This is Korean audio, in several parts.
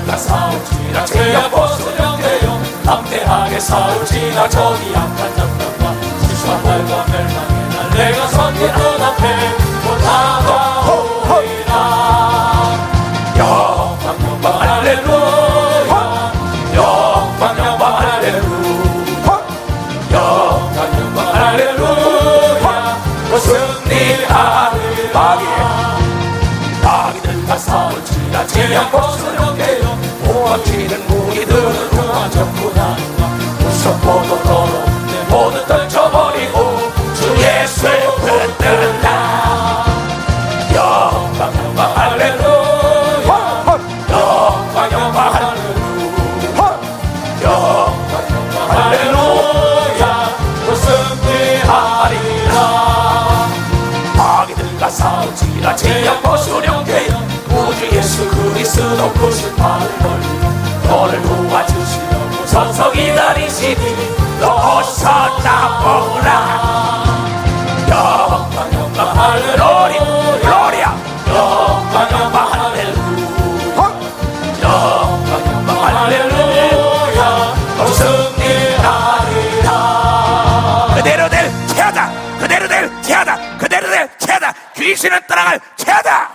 마귀들과 싸울지라 제압고 수령되어 담대하게 싸울지라 저기 약한 적들과 지수와 발과 멸망의 날 내가 선진 눈앞에 곧 다가오리라. 영광 영광 할렐루야 영광 영광 할렐루야 영광 영광 할렐루야 또 승리하리라. 마귀들과 싸울지라 제압고 수령되어 모함치는 무기들은 무한정부나 무섭고도 더러운데 모두 떨쳐버리고 주 예수의 붙들라. 영광 영광 할렐루야 영광 영광 할렐루야 영광 영광 할렐루야 또 승리하리라. 마귀들과 싸울지라 제압고 수령되어 우주 예수 그리스도 98을 걸리고 너를 도와주시려고 서서 기다리시니 너 어서 나오라. 영광 영광 할렐루야 영광 영광 할렐루야 영광 영광 할렐루야 또 승리하리라. 그대로들 태하다 그대로들 태하다 그대로들 태하다 귀신은 떠나갈 태하다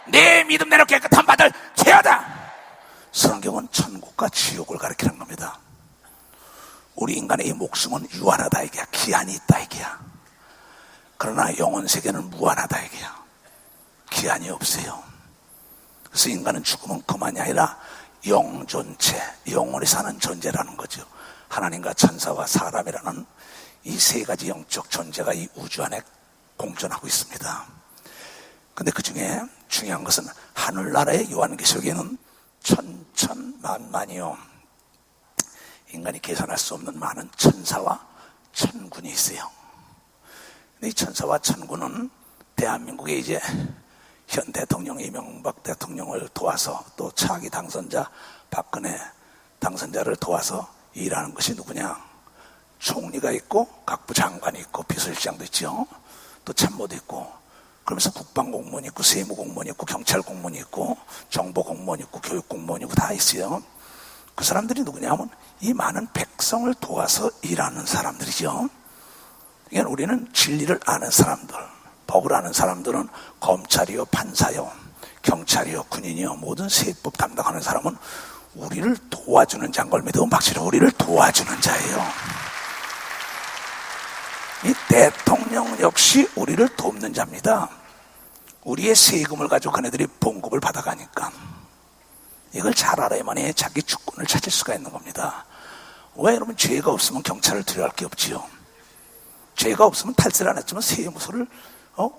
내 믿음 내로 깨끗한 바들 태하다. 성경은 천국과 지옥을 가리키는 겁니다. 우리 인간의 이 목숨은 유한하다 이게야. 기한이 있다 이게야. 그러나 영혼 세계는 무한하다 이게야. 기한이 없어요. 그래서 인간은 죽으면 그만이 아니라 영존체, 영원히 사는 존재라는 거죠. 하나님과 천사와 사람이라는 이 세 가지 영적 존재가 이 우주 안에 공존하고 있습니다. 근데 그 중에 중요한 것은 하늘나라의 요한계시록에는 천천만만이요 인간이 계산할 수 없는 많은 천사와 천군이 있어요. 근데 이 천사와 천군은 대한민국의 이제 현 대통령 이명박 대통령을 도와서 또 차기 당선자 박근혜 당선자를 도와서 일하는 것이 누구냐? 총리가 있고 각부 장관이 있고 비서실장도 있죠. 또 참모도 있고 그러면서 국방공무원이 있고 세무공무원이 있고 경찰공무원이 있고 정보공무원이 있고 교육공무원이 있고 다 있어요. 그 사람들이 누구냐면 이 많은 백성을 도와서 일하는 사람들이죠. 그러니까 우리는 진리를 아는 사람들, 법을 아는 사람들은 검찰이요 판사요 경찰이요 군인이요 모든 세법 담당하는 사람은 우리를 도와주는 자인 걸 믿으면 박수로 우리를 도와주는 자예요. 이 대통령 역시 우리를 돕는 자입니다. 우리의 세금을 가지고 그네들이 봉급을 받아가니까 이걸 잘 알아야만이 자기 주권을 찾을 수가 있는 겁니다. 왜 여러분 죄가 없으면 경찰을 들여할 게 없지요. 죄가 없으면 탈세를 안 했지만 세무서를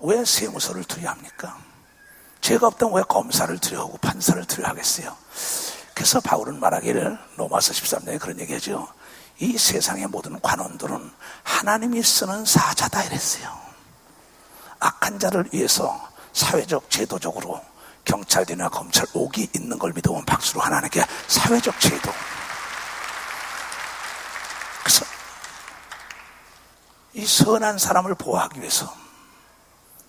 왜 세무서를 들여합니까? 죄가 없다면 왜 검사를 들여하고 판사를 들여하겠어요? 그래서 바울은 말하기를 로마서 13장에 그런 얘기하죠. 이 세상의 모든 관원들은 하나님이 쓰는 사자다 이랬어요. 악한 자를 위해서 사회적 제도적으로 경찰들이나 검찰 옥이 있는 걸 믿으면 박수로 하나님께 사회적 제도. 그래서 이 선한 사람을 보호하기 위해서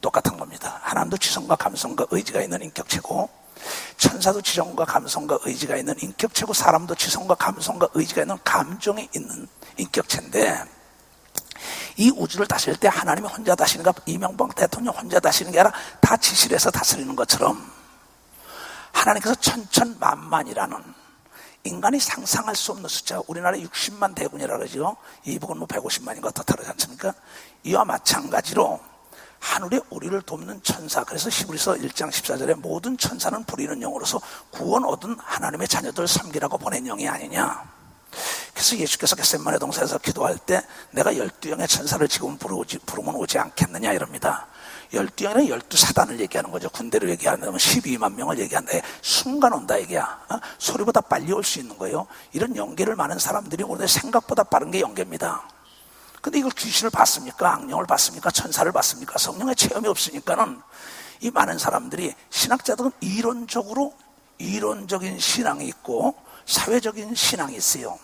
똑같은 겁니다. 하나님도 지성과 감성과 의지가 있는 인격체고 천사도 지성과 감성과 의지가 있는 인격체고 사람도 지성과 감성과 의지가 있는 감정이 있는 인격체인데 이 우주를 다스릴 때 하나님이 혼자 다스리는가 이명박 대통령 혼자 다스리는 게 아니라 다 지시를 해서 다스리는 것처럼 하나님께서 천천만만이라는 인간이 상상할 수 없는 숫자, 우리나라 60만 대군이라고 그러죠. 이북은 뭐 150만인가 더 다르지 않습니까? 이와 마찬가지로 하늘에 우리를 돕는 천사, 그래서 히브리서 1장 14절에 모든 천사는 부리는 영으로서 구원 얻은 하나님의 자녀들 섬기라고 보낸 영이 아니냐. 그래서 예수께서 겟세마네 동산에서 기도할 때 내가 12영의 천사를 지금 부르면 오지 않겠느냐 이럽니다. 12영이는 12사단을 얘기하는 거죠. 군대로 얘기하면 12만 명을 얘기한다. 순간 온다 얘기야. 소리보다 빨리 올 수 있는 거예요. 이런 연계를 많은 사람들이 오늘 생각보다 빠른 게 연계입니다. 근데 이걸 귀신을 봤습니까? 악령을 봤습니까? 천사를 봤습니까? 성령의 체험이 없으니까는 이 많은 사람들이 신학자들은 이론적인 신앙이 있고 사회적인 신앙이 있어요.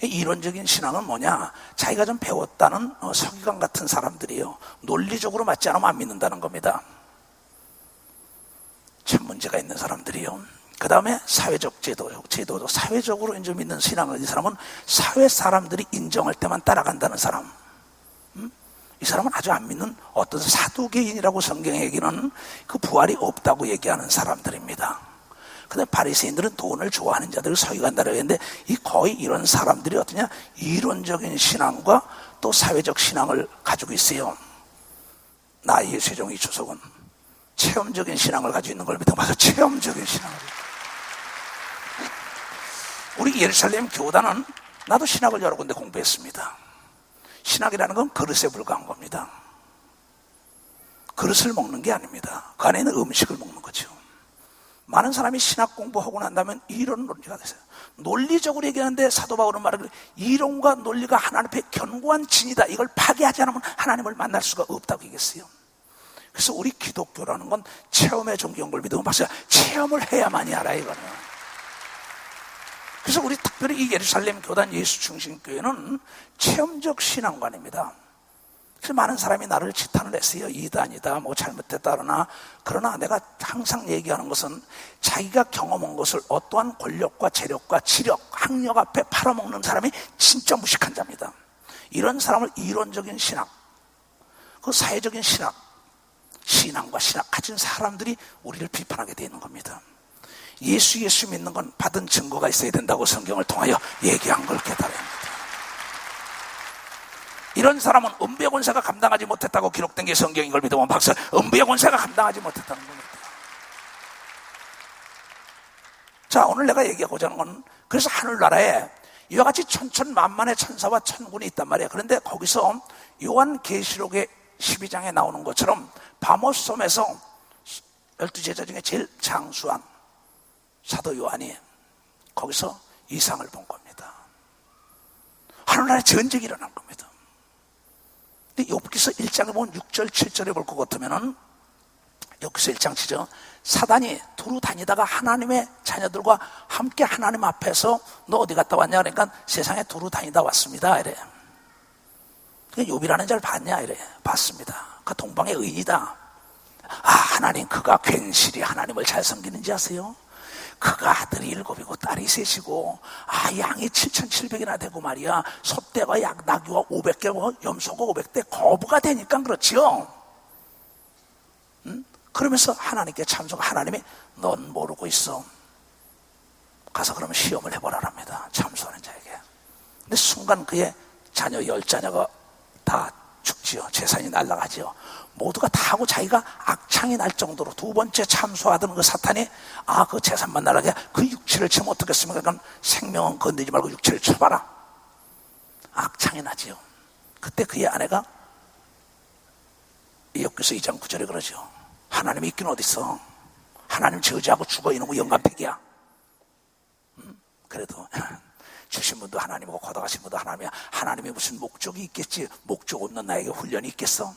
이론적인 신앙은 뭐냐? 자기가 좀 배웠다는 서기관 같은 사람들이요. 논리적으로 맞지 않으면 안 믿는다는 겁니다. 참 문제가 있는 사람들이요. 그 다음에 사회적 제도적, 사회적으로 이제 믿는 신앙은, 이 사람은 사회 사람들이 인정할 때만 따라간다는 사람. 이 사람은 아주 안 믿는 어떤 사두개인이라고 성경에 얘기는 그 부활이 없다고 얘기하는 사람들입니다. 근데 바리새인들은 돈을 좋아하는 자들을 서기관다라고 했는데, 이 거의 이런 사람들이 어떠냐, 이론적인 신앙과 또 사회적 신앙을 가지고 있어요. 나의 최종 이 주석은 체험적인 신앙을 가지고 있는 걸 믿어 봐서 체험적인 신앙을. 우리 예루살렘 교단은, 나도 신학을 여러 군데 공부했습니다. 신학이라는 건 그릇에 불과한 겁니다. 그릇을 먹는 게 아닙니다. 그 안에 있는 음식을 먹는 거죠. 많은 사람이 신학 공부하고 난다면 이런 논리가 됐어요. 논리적으로 얘기하는데 사도 바울은 말하기를 이론과 논리가 하나님 앞에 견고한 진이다. 이걸 파괴하지 않으면 하나님을 만날 수가 없다고 얘기했어요. 그래서 우리 기독교라는 건 체험의 종교인 걸 믿으면 박사 체험을 해야만이 알아, 이거는. 그래서 우리 특별히 이 예루살렘 교단 예수 중심 교회는 체험적 신앙관입니다. 그래서 많은 사람이 나를 지탄을 했어요. 이단이다, 뭐 잘못됐다 그러나 내가 항상 얘기하는 것은 자기가 경험한 것을 어떠한 권력과 재력과 지력, 학력 앞에 팔아먹는 사람이 진짜 무식한 자입니다. 이런 사람을 이론적인 신학, 그 사회적인 신앙과 신학 가진 사람들이 우리를 비판하게 되는 겁니다. 예수 믿는 건 받은 증거가 있어야 된다고 성경을 통하여 얘기한 걸 깨달아야 합니다. 이런 사람은 음부의 권세가 감당하지 못했다고 기록된 게 성경인 걸 믿으면 박사, 음부의 권세가 감당하지 못했다는 겁니다. 자, 오늘 내가 얘기하고자 하는 건, 그래서 하늘나라에 이와 같이 천천만만의 천사와 천군이 있단 말이에요. 그런데 거기서 요한계시록의 12장에 나오는 것처럼 바모섬에서 12제자 중에 제일 장수한 사도 요한이 거기서 이상을 본 겁니다. 하늘나라에 전쟁이 일어난 겁니다. 근데 여기서 1장에 보면 6절, 7절에 볼 것 같으면은, 여기서 1장 치죠. 사단이 두루 다니다가 하나님의 자녀들과 함께 하나님 앞에서 너 어디 갔다 왔냐? 그러니까 세상에 두루 다니다 왔습니다. 이래. 욥이라는 자를 봤냐? 이래. 봤습니다. 그 동방의 의인이다. 아, 하나님, 그가 괜시리 하나님을 잘 섬기는지 아세요? 그가 아들이 7이고 딸이 3이고, 아, 양이 7,700이나 되고 말이야. 소떼가 나귀가 500개고 염소가 500대, 거부가 되니까 그렇지요. 그러면서 하나님께 참석, 하나님이 넌 모르고 있어. 가서 그러면 시험을 해보라랍니다. 참소하는 자에게. 근데 순간 그의 자녀 10자녀가 다 죽지요. 재산이 날아가지요. 모두가 다 하고 자기가 악창이 날 정도로 두 번째 참소하던 그 사탄이, 아, 그 재산만 날아가게 그 육체를 치면 어떻겠습니까? 그러니까 생명은 건드리지 말고 육체를 쳐봐라. 악창이 나지요. 그때 그의 아내가 욥기서 2장 9절에 그러죠. 하나님이 있긴 어딨어. 하나님 저지하고 죽어, 이놈의 영감팩이야. 그래도 주신 분도 하나님이고 거둬가신 분도 하나님이야. 하나님이 무슨 목적이 있겠지. 목적 없는 나에게 훈련이 있겠어.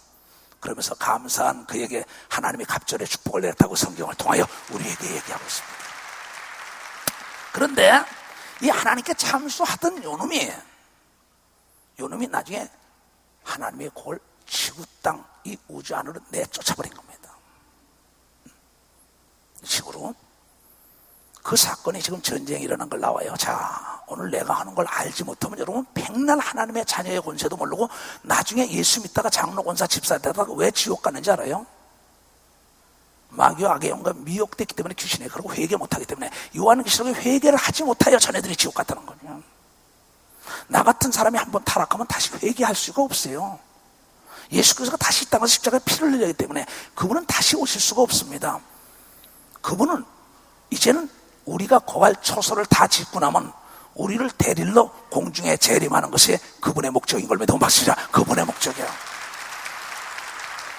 그러면서 감사한 그에게 하나님이 갑절의 축복을 내렸다고 성경을 통하여 우리에게 얘기하고 있습니다. 그런데 이 하나님께 참수하던 요놈이 나중에 하나님의 그걸 지구 땅 이 우주 안으로 내쫓아버린 겁니다. 식으로 그 사건이 지금 전쟁이 일어난 걸 나와요. 자, 오늘 내가 하는 걸 알지 못하면 여러분 백날 하나님의 자녀의 권세도 모르고 나중에 예수 믿다가 장로 권사 집사 되다가 왜 지옥 가는지 알아요? 마귀와 악의 영과 미혹됐기 때문에 귀신에 그러고 회개 못하기 때문에 요한계시록에 회개를 하지 못하여 자네들이 지옥 갔다는 거예요. 나 같은 사람이 한번 타락하면 다시 회개할 수가 없어요. 예수께서 다시 이 땅에서 십자가에 피를 흘리기 때문에 그분은 다시 오실 수가 없습니다. 그분은 이제는 우리가 고갈 초소를 다 짓고 나면 우리를 데리러 공중에 재림하는 것이 그분의 목적인 걸 믿으면 박수자, 그분의 목적이야.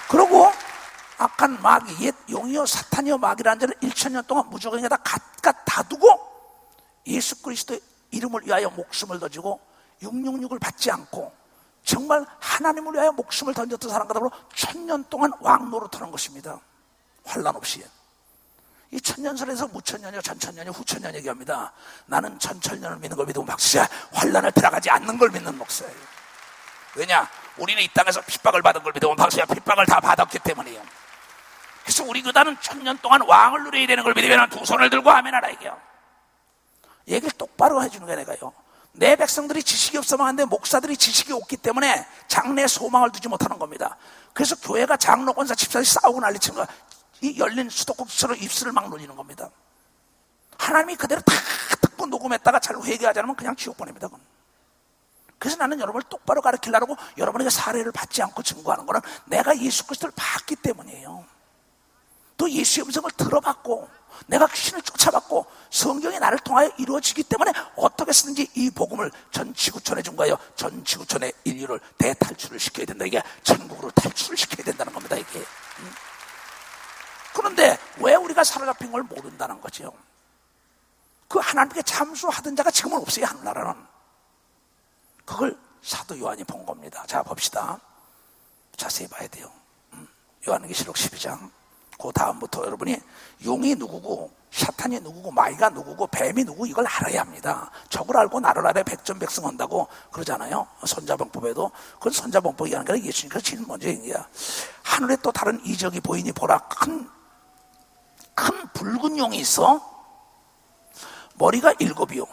그리고 악한 마귀, 옛 용이요 사탄이요 마귀라는 자를 1000년 동안 무조건에다 갖다 다 두고 예수 그리스도의 이름을 위하여 목숨을 던지고 666을 받지 않고 정말 하나님을 위하여 목숨을 던졌던 사람과 더불어 1000년 동안 왕노릇하는 것입니다. 환난 없이. 이 천년설에서 무천년이요, 전천년이요, 후천년 얘기합니다. 나는 전천년을 믿는 걸 믿으면 박수야, 환난을 들어가지 않는 걸 믿는 목사예요. 왜냐? 우리는 이 땅에서 핍박을 받은 걸 믿으면 박수야, 핍박을 다 받았기 때문이에요. 그래서 우리 교단은 1000년 동안 왕을 누려야 되는 걸 믿으면 두 손을 들고 아멘하라 이게요. 얘기를 똑바로 해주는 거야 내가요. 내 백성들이 지식이 없으면 안 돼. 목사들이 지식이 없기 때문에 장래에 소망을 두지 못하는 겁니다. 그래서 교회가 장로, 권사, 집사들이 싸우고 난리치는 거야. 이 열린 수도꼭지처럼 입술을 막 놀리는 겁니다. 하나님이 그대로 다 듣고 녹음했다가 잘 회개하지 않으면 그냥 지옥 보냅니다. 그래서 나는 여러분을 똑바로 가르치려고 여러분에게 사례를 받지 않고 증거하는 거는 내가 예수 그리스도를 봤기 때문이에요. 또 예수의 음성을 들어봤고 내가 귀신을 쫓아봤고 성경이 나를 통하여 이루어지기 때문에 어떻게 쓰든지 이 복음을 전 지구촌에 준 거예요. 전 지구촌의 인류를 대탈출을 시켜야 된다. 이게 천국으로 탈출을 시켜야 된다는 겁니다. 이게. 그런데 왜 우리가 사로잡힌 걸 모른다는 거죠. 그 하나님께 잠수하던 자가 지금은 없어요. 하늘나라는. 그걸 사도 요한이 본 겁니다. 자 봅시다. 자세히 봐야 돼요. 요한계시록 12장. 그 다음부터 여러분이 용이 누구고 샤탄이 누구고 마귀가 누구고 뱀이 누구 이걸 알아야 합니다. 적을 알고 나를 알아야 백전백승한다고 그러잖아요. 손자병법에도. 그건 손자병법이 아니라 예수님께서 제일 먼저 얘기야. 하늘에 또 다른 이적이 보이니 보라. 큰 붉은 용이 있어. 머리가 7이요.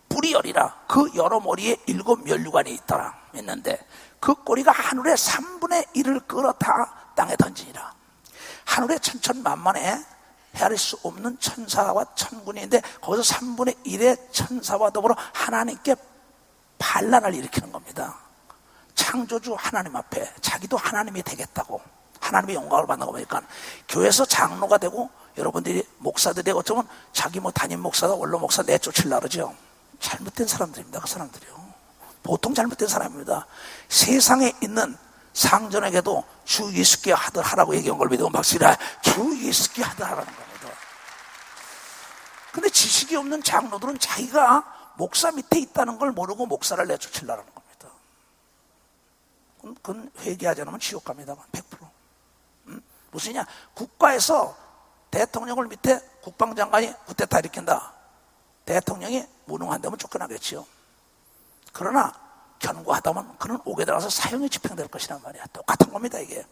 뿔이 10이라. 그 여러 머리에 7 면류관이 있더라 했는데 그 꼬리가 하늘의 3분의 1을 끌어다 땅에 던지니라. 하늘에 천천만만에 헤아릴 수 없는 천사와 천군이 있는데 거기서 3분의 1의 천사와 더불어 하나님께 반란을 일으키는 겁니다. 창조주 하나님 앞에 자기도 하나님이 되겠다고 하나님의 영광을 받는 거 보니까 교회에서 장로가 되고 여러분들이 목사들이 되고 어쩌면 자기 뭐 담임 목사다 원로 목사 내쫓으려고 그러죠. 잘못된 사람들입니다. 그 사람들이요. 보통 잘못된 사람입니다. 세상에 있는 상전에게도 주 예수께 하들 하라고 얘기한 걸 믿으면 박수라. 주 예수께 하들 하라는 겁니다. 근데 지식이 없는 장로들은 자기가 목사 밑에 있다는 걸 모르고 목사를 내쫓으려는 겁니다. 그건 회개하지 않으면 지옥 갑니다. 100%. 무슨이냐? 국가에서 대통령을 밑에 국방장관이 쿠데타 일으킨다. 대통령이 무능한다면 쫓겨나겠지요. 그러나 견고하다면 그는 옥에 들어가서 사형이 집행될 것이란 말이야. 똑같은 겁니다 이게.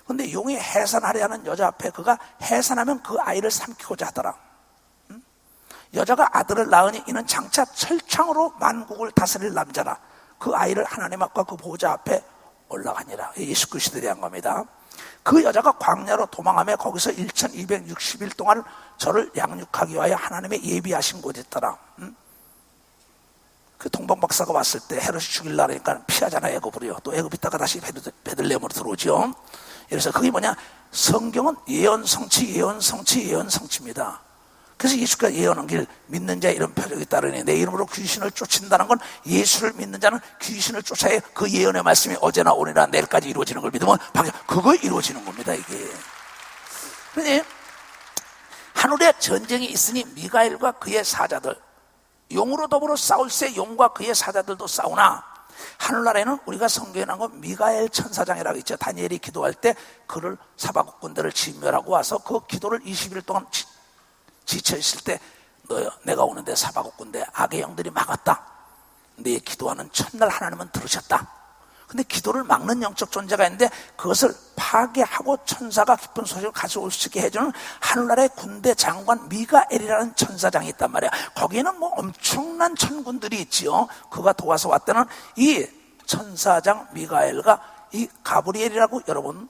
그런데 용이 해산하려 하는 여자 앞에 그가 해산하면 그 아이를 삼키고자 하더라. 여자가 아들을 낳으니 이는 장차 철창으로 만국을 다스릴 남자라. 그 아이를 하나님 앞과 그 보호자 앞에 올라가니라. 예수 그리스도에 대한 겁니다. 그 여자가 광야로 도망하며 거기서 1260일 동안 저를 양육하기 위하여 하나님의 예비하신 곳이 있더라. 그 동방 박사가 왔을 때 헤롯이 죽이려고 하니까 피하잖아요. 애굽으로요. 또 애굽 있다가 다시 베들레헴으로 들어오죠. 그래서 그게 뭐냐? 성경은 예언 성취, 예언 성취, 예언 성취입니다. 그래서 예수가 예언한 길 믿는 자 이런 표적이 따르니 내 이름으로 귀신을 쫓는다는 건 예수를 믿는 자는 귀신을 쫓아야 그 예언의 말씀이 어제나 오늘이나 내일까지 이루어지는 걸 믿으면 그거 이루어지는 겁니다 이게. 그런데 하늘에 전쟁이 있으니 미가엘과 그의 사자들 용으로 더불어 싸울새 용과 그의 사자들도 싸우나 하늘나라에는 우리가 성경에 나온 건 미가엘 천사장이라고 있죠. 다니엘이 기도할 때 그를 사바국 군대를 진멸하고 와서 그 기도를 20일 동안 지쳐있을 때 너요 내가 오는데 사바국 군대 악의 영들이 막았다. 네 기도하는 첫날 하나님은 들으셨다. 근데 기도를 막는 영적 존재가 있는데 그것을 파괴하고 천사가 기쁜 소식을 가져올 수 있게 해주는 하늘나라의 군대 장관 미가엘이라는 천사장이 있단 말이야. 거기에는 뭐 엄청난 천군들이 있지요. 그가 도와서 왔다는 이 천사장 미가엘과 이 가브리엘이라고 여러분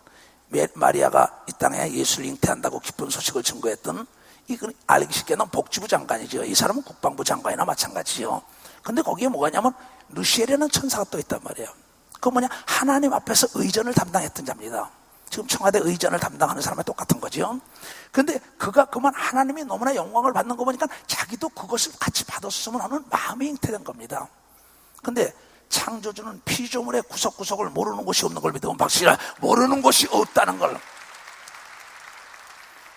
마리아가 이 땅에 예수를 잉태한다고 기쁜 소식을 증거했던 이건 알기 쉽게는 복지부 장관이죠. 이 사람은 국방부 장관이나 마찬가지죠. 근데 거기에 뭐가 있냐면 루시엘이라는 천사가 또 있단 말이에요. 그 뭐냐? 하나님 앞에서 의전을 담당했던 자입니다. 지금 청와대 의전을 담당하는 사람과 똑같은 거죠. 그런데 그가 그만 하나님이 너무나 영광을 받는 거 보니까 자기도 그것을 같이 받았으면 하는 마음이 잉태된 겁니다. 그런데 창조주는 피조물의 구석구석을 모르는 곳이 없는 걸 믿으면 박수라. 모르는 곳이 없다는 걸.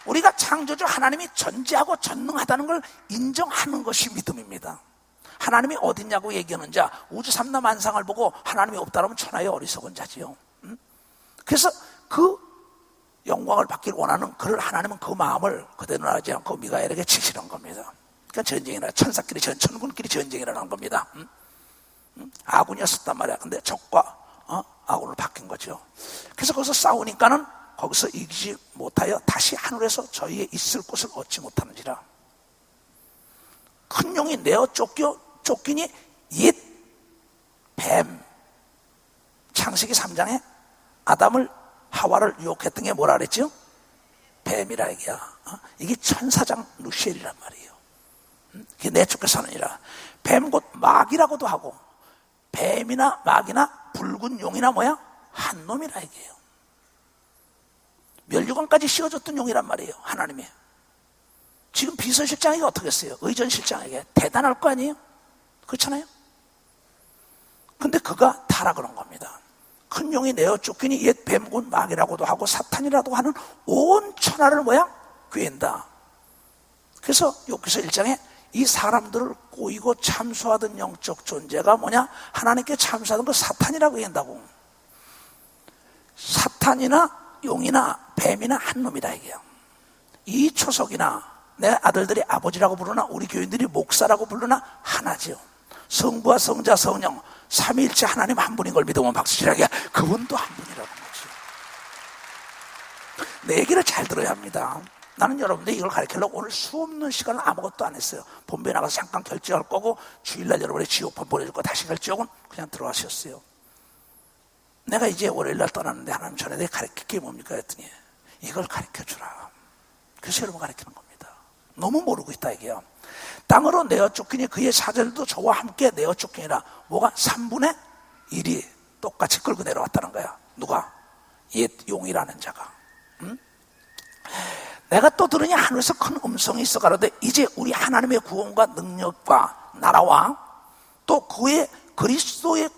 우리가 창조주 하나님이 전지하고 전능하다는 걸 인정하는 것이 믿음입니다. 하나님이 어딨냐고 얘기하는 자, 우주 삼라 만상을 보고 하나님이 없다라면 천하의 어리석은 자지요. 그래서 그 영광을 받기를 원하는 그를 하나님은 그 마음을 그대로 하지 않고 미가엘에게 지시한 겁니다. 그러니까 전쟁이라 천사끼리 천군끼리 전쟁이라는 겁니다. 아군이었었단 말이야. 근데 적과 아군을 바뀐 거죠. 그래서 거기서 싸우니까는 거기서 이기지 못하여 다시 하늘에서 저희의 있을 곳을 얻지 못하는지라. 큰 용이 내어 쫓기니 옛 뱀. 창세기 3장에 아담을 하와를 유혹했던 게 뭐라 그랬죠? 뱀이라 얘기야. 이게 천사장 루시엘이란 말이에요. 그게 내쫓겨 사느니라. 뱀 곧 마귀라고도 하고, 뱀이나 마귀나 붉은 용이나 뭐야? 한 놈이라 얘기해요. 멸류관까지 씌워줬던 용이란 말이에요, 하나님이. 지금 비서실장에게 어떻게 했어요? 의전실장에게 대단할 거 아니에요? 그렇잖아요? 근데 그가 타라 그런 겁니다. 큰 용이 내어 쫓기니 옛 뱀군 마귀라고도 하고 사탄이라도 하는 온 천하를 뭐야? 꾀인다. 그래서 욥기서 1장에 이 사람들을 꼬이고 참소하던 영적 존재가 뭐냐? 하나님께 참소하던 거 사탄이라고 얘기한다고. 사탄이나 용이나 뱀이나 한 놈이다 이게요. 이 초석이나 내 아들들이 아버지라고 부르나 우리 교인들이 목사라고 부르나 하나지요. 성부와 성자 성령 삼위일체 하나님 한 분인 걸 믿으면 박수치라게 그분도 한 분이라는 거죠. 내 얘기를 잘 들어야 합니다. 나는 여러분들 이걸 가르치려고 오늘 수없는 시간을 아무것도 안 했어요. 본부에 나가서 잠깐 결제할 거고 주일날 여러분의 지옥판 보내줄 거 다시 결제하고는 그냥 들어가셨어요. 내가 이제 월요일날 떠나는데 하나님 전에 내가 가르칠 게 뭡니까 했더니 이걸 가르쳐주라. 그래서 여러분 가르치는 겁니다. 너무 모르고 있다 이게요. 땅으로 내어 쫓기니 그의 사절도 저와 함께 내어 쫓기니라. 뭐가? 3분의 1이 똑같이 끌고 내려왔다는 거야. 누가? 옛 용이라는 자가. 응? 내가 또 들으니 하늘에서 큰 음성이 있어 가로되 이제 우리 하나님의 구원과 능력과 나라와 또 그의 그리스도의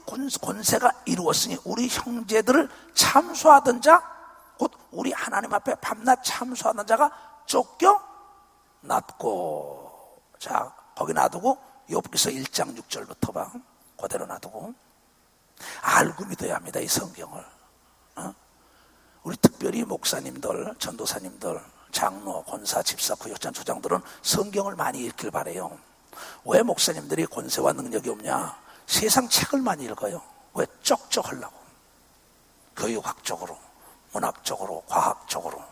권세가 이루었으니 우리 형제들을 참소하던 자 곧 우리 하나님 앞에 밤낮 참소하던 자가 쫓겨났고. 자, 거기 놔두고 욥기서 1장 6절부터 봐. 그대로 놔두고 알고 믿어야 합니다. 이 성경을. 우리 특별히 목사님들, 전도사님들, 장로, 권사, 집사, 구역장, 조장들은 성경을 많이 읽길 바래요. 왜 목사님들이 권세와 능력이 없냐? 세상 책을 많이 읽어요. 왜? 쩍쩍하려고. 교육학적으로, 문학적으로, 과학적으로,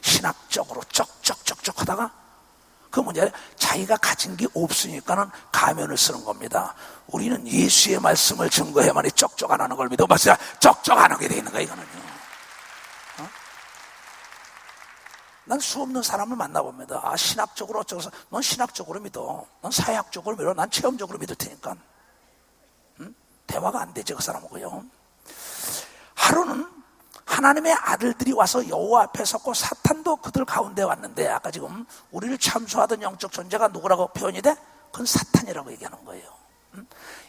신학적으로 쩍쩍쩍쩍 하다가 그 문제 자기가 가진 게 없으니까는 가면을 쓰는 겁니다. 우리는 예수의 말씀을 증거해야만이 쩍쩍 안 하는 걸 믿어 봤어요. 쩍쩍 안 하게 돼 있는 거야 이거는요. 난 수없는 사람을 만나봅니다. 아, 신학적으로 어쩌고서 넌 신학적으로 믿어. 넌 사회학적으로 믿어. 난 체험적으로 믿을 테니까. 대화가 안 되죠 그 사람하고요. 하루는 하나님의 아들들이 와서 여호와 앞에 섰고 사탄도 그들 가운데 왔는데 아까 지금 우리를 참소하던 영적 존재가 누구라고 표현이 돼? 그건 사탄이라고 얘기하는 거예요.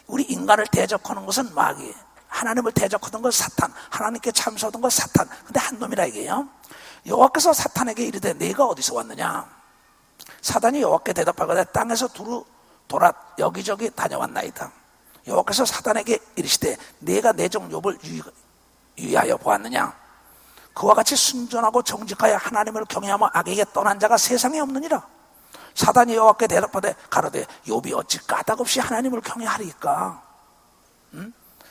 우리 인간을 대적하는 것은 마귀, 하나님을 대적하던 건 사탄, 하나님께 참소하던 건 사탄. 근데 한 놈이라 얘기해요. 여호와께서 사탄에게 이르되 네가 어디서 왔느냐? 사단이 여호와께 대답하거든 땅에서 두루 돌아 여기저기 다녀왔나이다. 여호와께서 사단에게 이르시되 네가 내 종 욥을 유의하여 보았느냐? 그와 같이 순전하고 정직하여 하나님을 경외하며 악에게 떠난 자가 세상에 없느니라. 사단이 여호와께 대답하되 가로되 욥이 어찌 까닭없이 하나님을 경외하리까?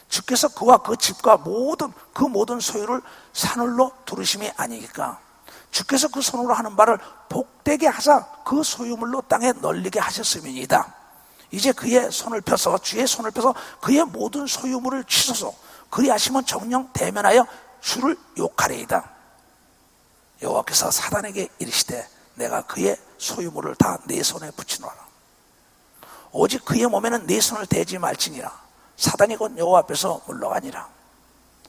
주께서 그와 그 집과 모든 소유를 산울로 두르심이 아니니까. 주께서 그 손으로 하는 바를 복되게 하사 그 소유물로 땅에 널리게 하셨음이니이다. 이제 그의 손을 펴서 주의 손을 펴서 그의 모든 소유물을 치소서. 그리하시면 정령 대면하여 주를 욕하리이다. 여호와께서 사단에게 이르시되 내가 그의 소유물을 다 내 손에 붙이노라. 오직 그의 몸에는 내 손을 대지 말지니라. 사단이 곧 여호와 앞에서 물러가니라.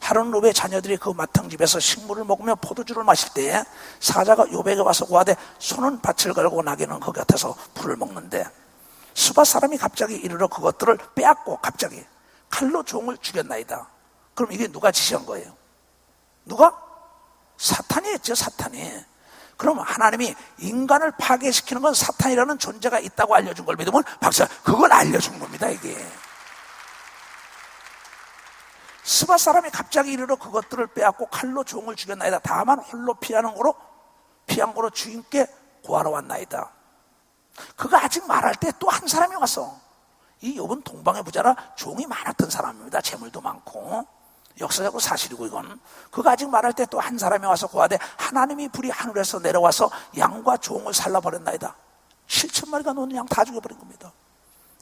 하루는 욥의 자녀들이 그 마탕집에서 식물을 먹으며 포도주를 마실 때에 사자가 욥에게 와서 구하되 손은 밭을 걸고 나귀는 그 곁에서 풀을 먹는데 수바 사람이 갑자기 이르러 그것들을 빼앗고 갑자기 칼로 종을 죽였나이다. 그럼 이게 누가 지시한 거예요? 누가? 사탄이 했죠. 사탄이. 그럼 하나님이 인간을 파괴시키는 건 사탄이라는 존재가 있다고 알려준 걸 믿으면 박사 그걸 알려준 겁니다. 이게 스바 사람이 갑자기 이르러 그것들을 빼앗고 칼로 종을 죽였나이다. 다만 홀로 피한 거로 주인께 구하러 왔나이다. 그가 아직 말할 때 또 한 사람이 왔어. 이 욥은 동방의 부자라 종이 많았던 사람입니다. 재물도 많고 역사적으로 사실이고 이건. 그가 아직 말할 때 또 한 사람이 와서 고하되 하나님이 불이 하늘에서 내려와서 양과 종을 살라버렸나이다. 7,000마리가 노는 양 다 죽여버린 겁니다.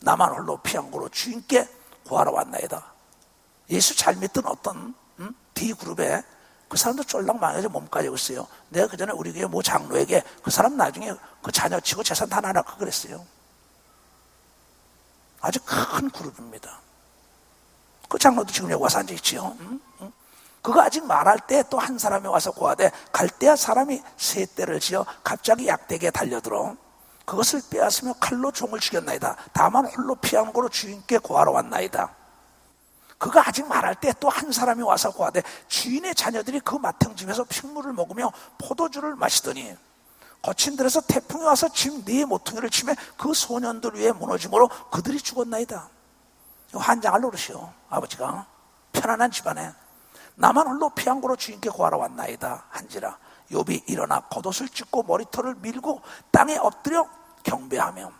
나만 홀로 피한고로 주인께 구하러 왔나이다. 예수 잘 믿던 어떤 D그룹에 그 사람도 쫄랑망해서 몸까지 있어요. 내가 그 전에 우리 교회 모 장로에게 그 사람 나중에 그 자녀 치고 재산 다 나눠 그랬어요. 아주 큰 그룹입니다. 그 장로도 지금 여기 와서 앉아있지요. 그거 아직 말할 때 또 한 사람이 와서 고하되 갈대아 사람이 세 떼를 지어 갑자기 약대기에 달려들어 그것을 빼앗으며 칼로 종을 죽였나이다. 다만 홀로 피한 고로 주인께 고하러 왔나이다. 그가 아직 말할 때 또 한 사람이 와서 고하되 주인의 자녀들이 그 마탱집에서 핏물을 먹으며 포도주를 마시더니 거친 들에서 태풍이 와서 집 네 모퉁이를 치매 그 소년들 위에 무너짐으로 그들이 죽었나이다. 환장할 노릇이요. 아버지가 편안한 집안에 나만 홀로 피한 고로 주인께 구하러 왔나이다 한지라. 욥이 일어나 겉옷을 찢고 머리털을 밀고 땅에 엎드려 경배하며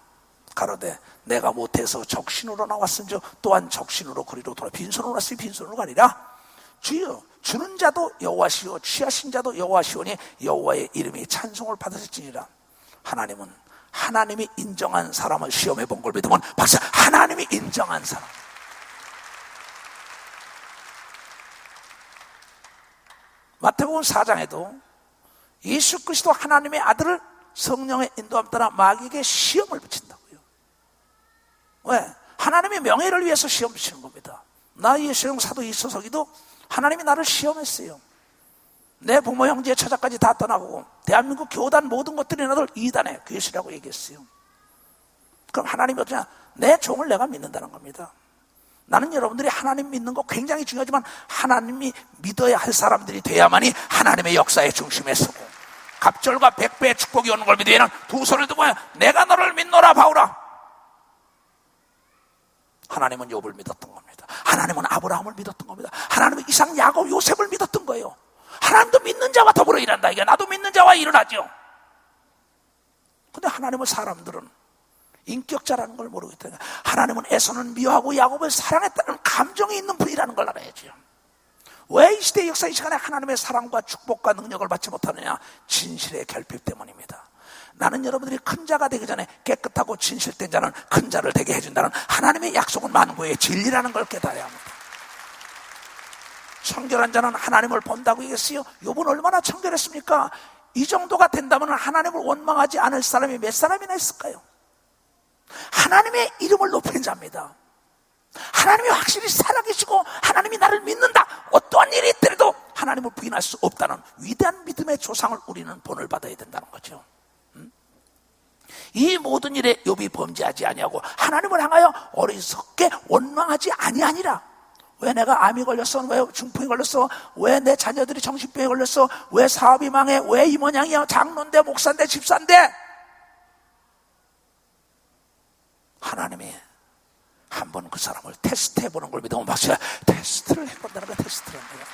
가로되 내가 못해서 적신으로 나왔은즉 또한 적신으로 그리로 돌아 빈손으로 왔으니 빈손으로 가리라. 주여 주는 자도 여호와시오 취하신 자도 여호와시오니 여호와의 이름이 찬송을 받으실지니라. 하나님은 하나님이 인정한 사람을 시험해 본 걸 믿으면 박사 하나님이 인정한 사람. 마태복음 4장에도 예수 그리스도 하나님의 아들을 성령의 인도함 따라 마귀에게 시험을 붙인다고요. 왜? 하나님의 명예를 위해서 시험 붙이는 겁니다. 나 예수형 사도 이소석이도 하나님이 나를 시험했어요. 내 부모 형제 처자까지 다 떠나고 대한민국 교단 모든 것들이 나를 이단의 괴수라고 얘기했어요. 그럼 하나님이 어떠냐? 내 종을 내가 믿는다는 겁니다. 나는 여러분들이 하나님 믿는 거 굉장히 중요하지만 하나님이 믿어야 할 사람들이 돼야만이 하나님의 역사의 중심에 서고 갑절과 백배의 축복이 오는 걸 믿으면 두 손을 들고 내가 너를 믿노라 바울아. 하나님은 욥을 믿었던 겁니다. 하나님은 아브라함을 믿었던 겁니다. 하나님은 이삭, 야곱, 요셉을 믿었던 거예요. 하나님도 믿는 자와 더불어 일한다. 이게 나도 믿는 자와 일어나죠. 근데 하나님은 사람들은 인격자라는 걸 모르기 때문에 하나님은 에서는 미워하고 야곱을 사랑했다는 감정이 있는 분이라는 걸 알아야죠. 왜 이 시대 역사 이 시간에 하나님의 사랑과 축복과 능력을 받지 못하느냐? 진실의 결핍 때문입니다. 나는 여러분들이 큰 자가 되기 전에 깨끗하고 진실된 자는 큰 자를 되게 해준다는 하나님의 약속은 만구의 진리라는 걸 깨달아야 합니다. 청결한 자는 하나님을 본다고 얘기했어요. 욥은 얼마나 청결했습니까? 이 정도가 된다면 하나님을 원망하지 않을 사람이 몇 사람이나 있을까요? 하나님의 이름을 높이는 자입니다. 하나님이 확실히 살아계시고 하나님이 나를 믿는다. 어떠한 일이 있더라도 하나님을 부인할 수 없다는 위대한 믿음의 조상을 우리는 본을 받아야 된다는 거죠. 이 모든 일에 욥이 범죄하지 아니하고 하나님을 향하여 어리석게 원망하지 아니하니라. 왜 내가 암이 걸렸어? 왜 중풍이 걸렸어? 왜 내 자녀들이 정신병에 걸렸어? 왜 사업이 망해? 왜 이 모양이야? 장로인데 목사인데 집사인데? 하나님이 한번 그 사람을 테스트해보는 걸 믿으면 박수야. 테스트를 해본다는 거야. 테스트를 합니다.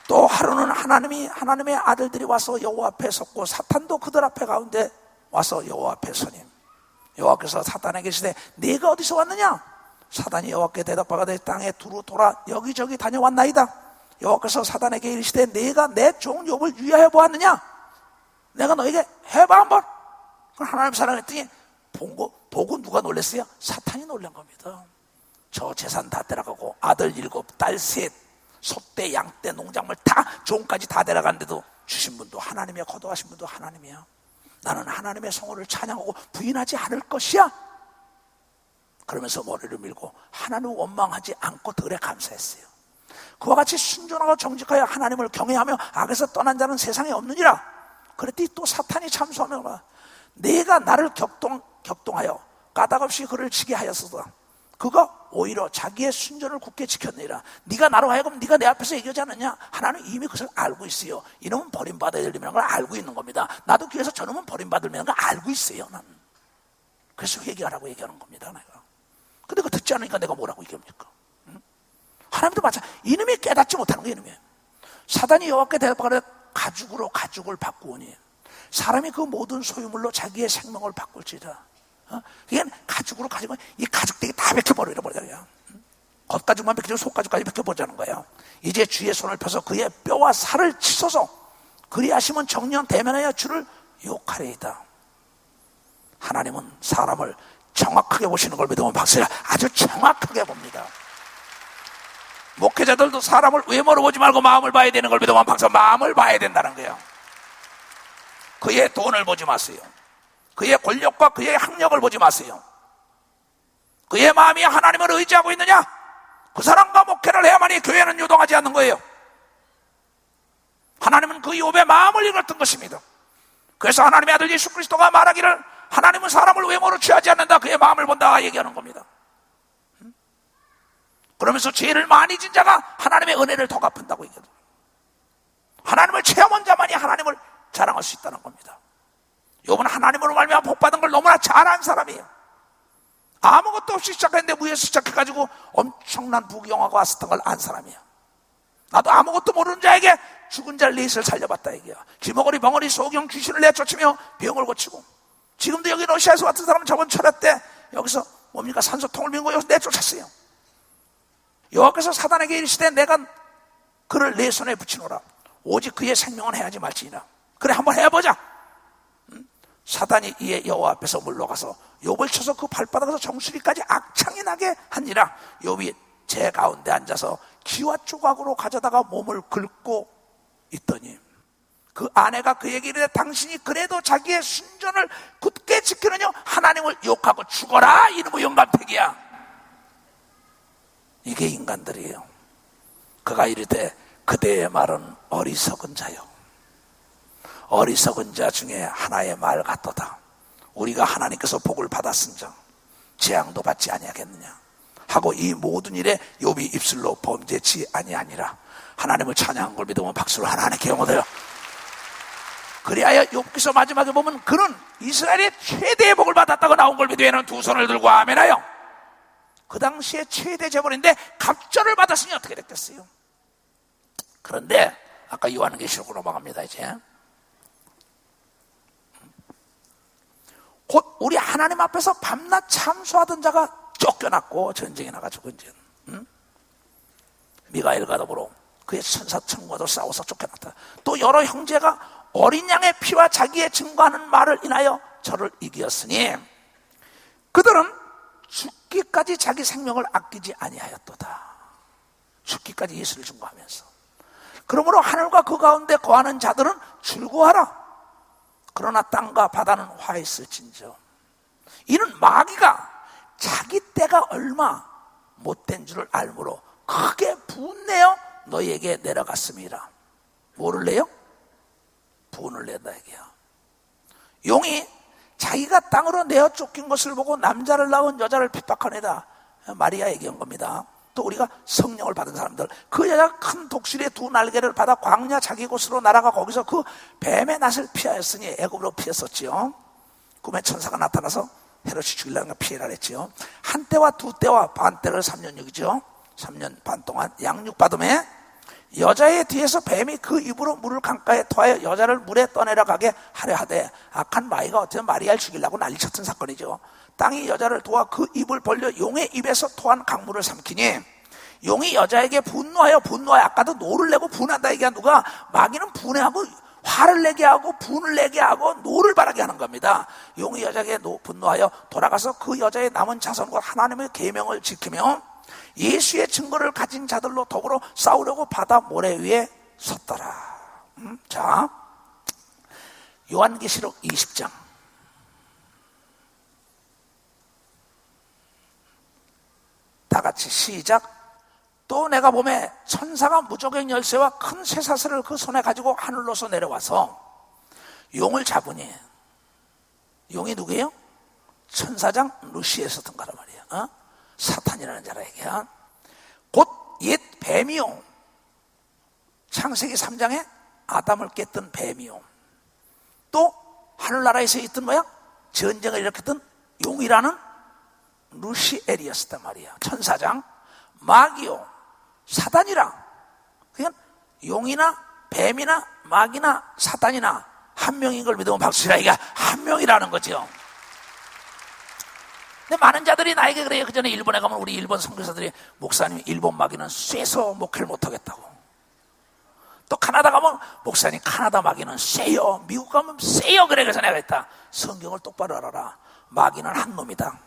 또 하루는 하나님의 아들들이 와서 여호와 앞에 섰고 사탄도 그들 앞에 가운데 와서 여호와 앞에 서니 여호와께서 사탄에게 이르시되 네가 어디서 왔느냐? 사탄이 여호와께 대답하되 땅에 두루 돌아 여기저기 다녀왔나이다. 여호와께서 사탄에게 이르시되 네가 내 종 욥을 위하여 보았느냐? 내가 너에게 해봐 한번. 하나님 사랑했더니 보고 누가 놀랐어요? 사탄이 놀란 겁니다. 저 재산 다 데려가고 아들 7, 딸 3, 소떼, 양떼, 농작물 다 종까지 다 데려간데도 주신 분도 하나님이야. 거둬가신 분도 하나님이야. 나는 하나님의 성호를 찬양하고 부인하지 않을 것이야. 그러면서 머리를 밀고 하나님을 원망하지 않고 들에 감사했어요. 그와 같이 순종하고 정직하여 하나님을 경외하며 악에서 떠난 자는 세상에 없느니라. 그랬더니 또 사탄이 참소하며 내가 나를 격동하여 까닭없이 그를 치게 하였어도 그가 오히려 자기의 순전을 굳게 지켰느니라. 네가 나로 하여금 네가 내 앞에서 얘기하지 않느냐? 하나님은 이미 그것을 알고 있어요. 이놈은 버림받아야 될 놈이라는 걸 알고 있는 겁니다. 나도 귀에서 저놈은 버림받을 놈이라는 걸 알고 있어요. 나는. 그래서 회개하라고 얘기하는 겁니다. 내가. 근데 그거 듣지 않으니까 내가 뭐라고 얘기합니까? 하나님도 마찬가지. 이놈이 깨닫지 못하는 거예요. 이놈이. 사단이 여호와께 대답하되 가죽으로 가죽을 바꾸오니 사람이 그 모든 소유물로 자기의 생명을 바꿀지라. 이게 가죽으로 가죽은 이 가죽대기 다 벗겨버리라 버려요. 겉가죽만 벗기고 속가죽까지 벗겨보자는 거예요. 이제 주의 손을 펴서 그의 뼈와 살을 치소서. 그리하시면 정령 대면하여 주를 욕하리이다. 하나님은 사람을 정확하게 보시는 걸 믿으면 박수야. 아주 정확하게 봅니다. 목회자들도 사람을 외모로 보지 말고 마음을 봐야 되는 걸 믿으면 박수. 마음을 봐야 된다는 거예요. 그의 돈을 보지 마세요. 그의 권력과 그의 학력을 보지 마세요. 그의 마음이 하나님을 의지하고 있느냐? 그 사람과 목회를 해야만이 교회는 유동하지 않는 거예요. 하나님은 그 욥의 마음을 읽었던 것입니다. 그래서 하나님의 아들 예수 그리스도가 말하기를 하나님은 사람을 외모로 취하지 않는다, 그의 마음을 본다 얘기하는 겁니다. 그러면서 죄를 많이 진 자가 하나님의 은혜를 더 갚는다고 얘기해요. 하나님을 체험한 자만이 하나님을 자랑할 수 있다는 겁니다. 욥은 하나님으로 말미암아 복받은 걸 너무나 잘 안 사람이에요. 아무것도 없이 시작했는데 무에서 시작해가지고 엄청난 부귀영화가 왔었던 걸 안 사람이에요. 나도 아무것도 모르는 자에게 죽은 자를 넷을 살려봤다 얘기야. 귀머거리 벙어리 소경 귀신을 내쫓으며 병을 고치고, 지금도 여기 러시아에서 왔던 사람은 저번 철야 때 여기서 뭡니까 산소통을 밀고 여기서 내쫓았어요. 여호와께서 사단에게 이르시되 내가 그를 내 손에 붙이노라. 오직 그의 생명은 해하지 말지니라. 그래 한번 해보자. 사단이 이에 여호와 앞에서 물러가서 욥을 쳐서 그 발바닥에서 정수리까지 악창이 나게 하니라. 욥이 제 가운데 앉아서 기와 조각으로 가져다가 몸을 긁고 있더니 그 아내가 그에게 이르되 당신이 그래도 자기의 순전을 굳게 지키느냐 하나님을 욕하고 죽어라 이놈의 영감택이야. 이게 인간들이에요. 그가 이르되 그대의 말은 어리석은 자요, 어리석은 자 중에 하나의 말 같도다. 우리가 하나님께서 복을 받았은즉 재앙도 받지 아니하겠느냐 하고 이 모든 일에 욥이 입술로 범죄치 아니하니라. 하나님을 찬양한 걸 믿으면 박수로 하나님께 영광해요. 그리하여 욥기서 마지막에 보면 그는 이스라엘의 최대의 복을 받았다고 나온 걸 믿으면 두 손을 들고 아멘하여. 그 당시에 최대 재벌인데 갑절을 받았으니 어떻게 됐겠어요? 그런데 아까 요한계시록으로 넘어갑니다. 이제 곧 우리 하나님 앞에서 밤낮 참수하던 자가 쫓겨났고 전쟁에 나가지고 이제 미가엘과 더불어 그의 천사 천과도 싸워서 쫓겨났다. 또 여러 형제가 어린 양의 피와 자기의 증거하는 말을 인하여 저를 이기었으니 그들은 죽기까지 자기 생명을 아끼지 아니하였도다. 죽기까지 예수를 증거하면서. 그러므로 하늘과 그 가운데 거하는 자들은 즐거워하라. 그러나 땅과 바다는 화했을진저 이는 마귀가 자기 때가 얼마 못된 줄을 알므로 크게 분내어 너희에게 내려갔음이라. 뭐를 내요? 분을 낸다 얘기야. 용이 자기가 땅으로 내어 쫓긴 것을 보고 남자를 낳은 여자를 핍박한 애다. 마리아 얘기한 겁니다. 또 우리가 성령을 받은 사람들, 그 여자가 큰 독수리의 두 날개를 받아 광야 자기 곳으로 날아가 거기서 그 뱀의 낯을 피하였으니 애굽으로 피했었지요. 꿈에 천사가 나타나서 헤롯이 죽이려는 걸 피해라 했지요. 한 때와 두 때와 반 때를 3년 6이죠. 3년 반 동안 양육받음에 여자의 뒤에서 뱀이 그 입으로 물을 강가에 토하여 여자를 물에 떠내려 가게 하려 하되 악한 마귀가 어쩌면 마리아를 죽이려고 난리쳤던 사건이죠. 땅이 여자를 도와 그 입을 벌려 용의 입에서 토한 강물을 삼키니 용이 여자에게 분노하여 아까도 노를 내고 분한다 얘기한 누가 마귀는 분해하고 화를 내게 하고 분을 내게 하고 노를 바라게 하는 겁니다. 용이 여자에게 분노하여 돌아가서 그 여자의 남은 자손과 하나님의 계명을 지키며 예수의 증거를 가진 자들로 더불어 싸우려고 바다 모래 위에 섰더라. 자, 요한계시록 20장 다 같이 시작. 또 내가 보매 천사가 무저갱 열쇠와 큰 쇠사슬을 그 손에 가지고 하늘로서 내려와서 용을 잡으니, 용이 누구예요? 천사장 루시에 있었던 거란 말이에요. 사탄이라는 자라 얘기야. 곧 옛 뱀이요, 창세기 3장에 아담을 깼던 뱀이요, 또 하늘나라에서 있던 뭐야? 전쟁을 일으켰던 용이라는 루시엘이었단 말이야. 천사장, 마귀요, 사단이라. 그냥 용이나 뱀이나 마귀나 사단이나 한 명인 걸 믿으면 박수치라. 이게 한 명이라는 거죠. 근데 많은 자들이 나에게 그래요. 그 전에 일본에 가면 우리 일본 선교사들이 목사님 일본 마귀는 쎄서 목회를 못하겠다고. 또 카나다 가면 목사님 카나다 마귀는 세요. 미국 가면 세요. 그래. 그래서 내가 했다. 성경을 똑바로 알아라. 마귀는 한 놈이다.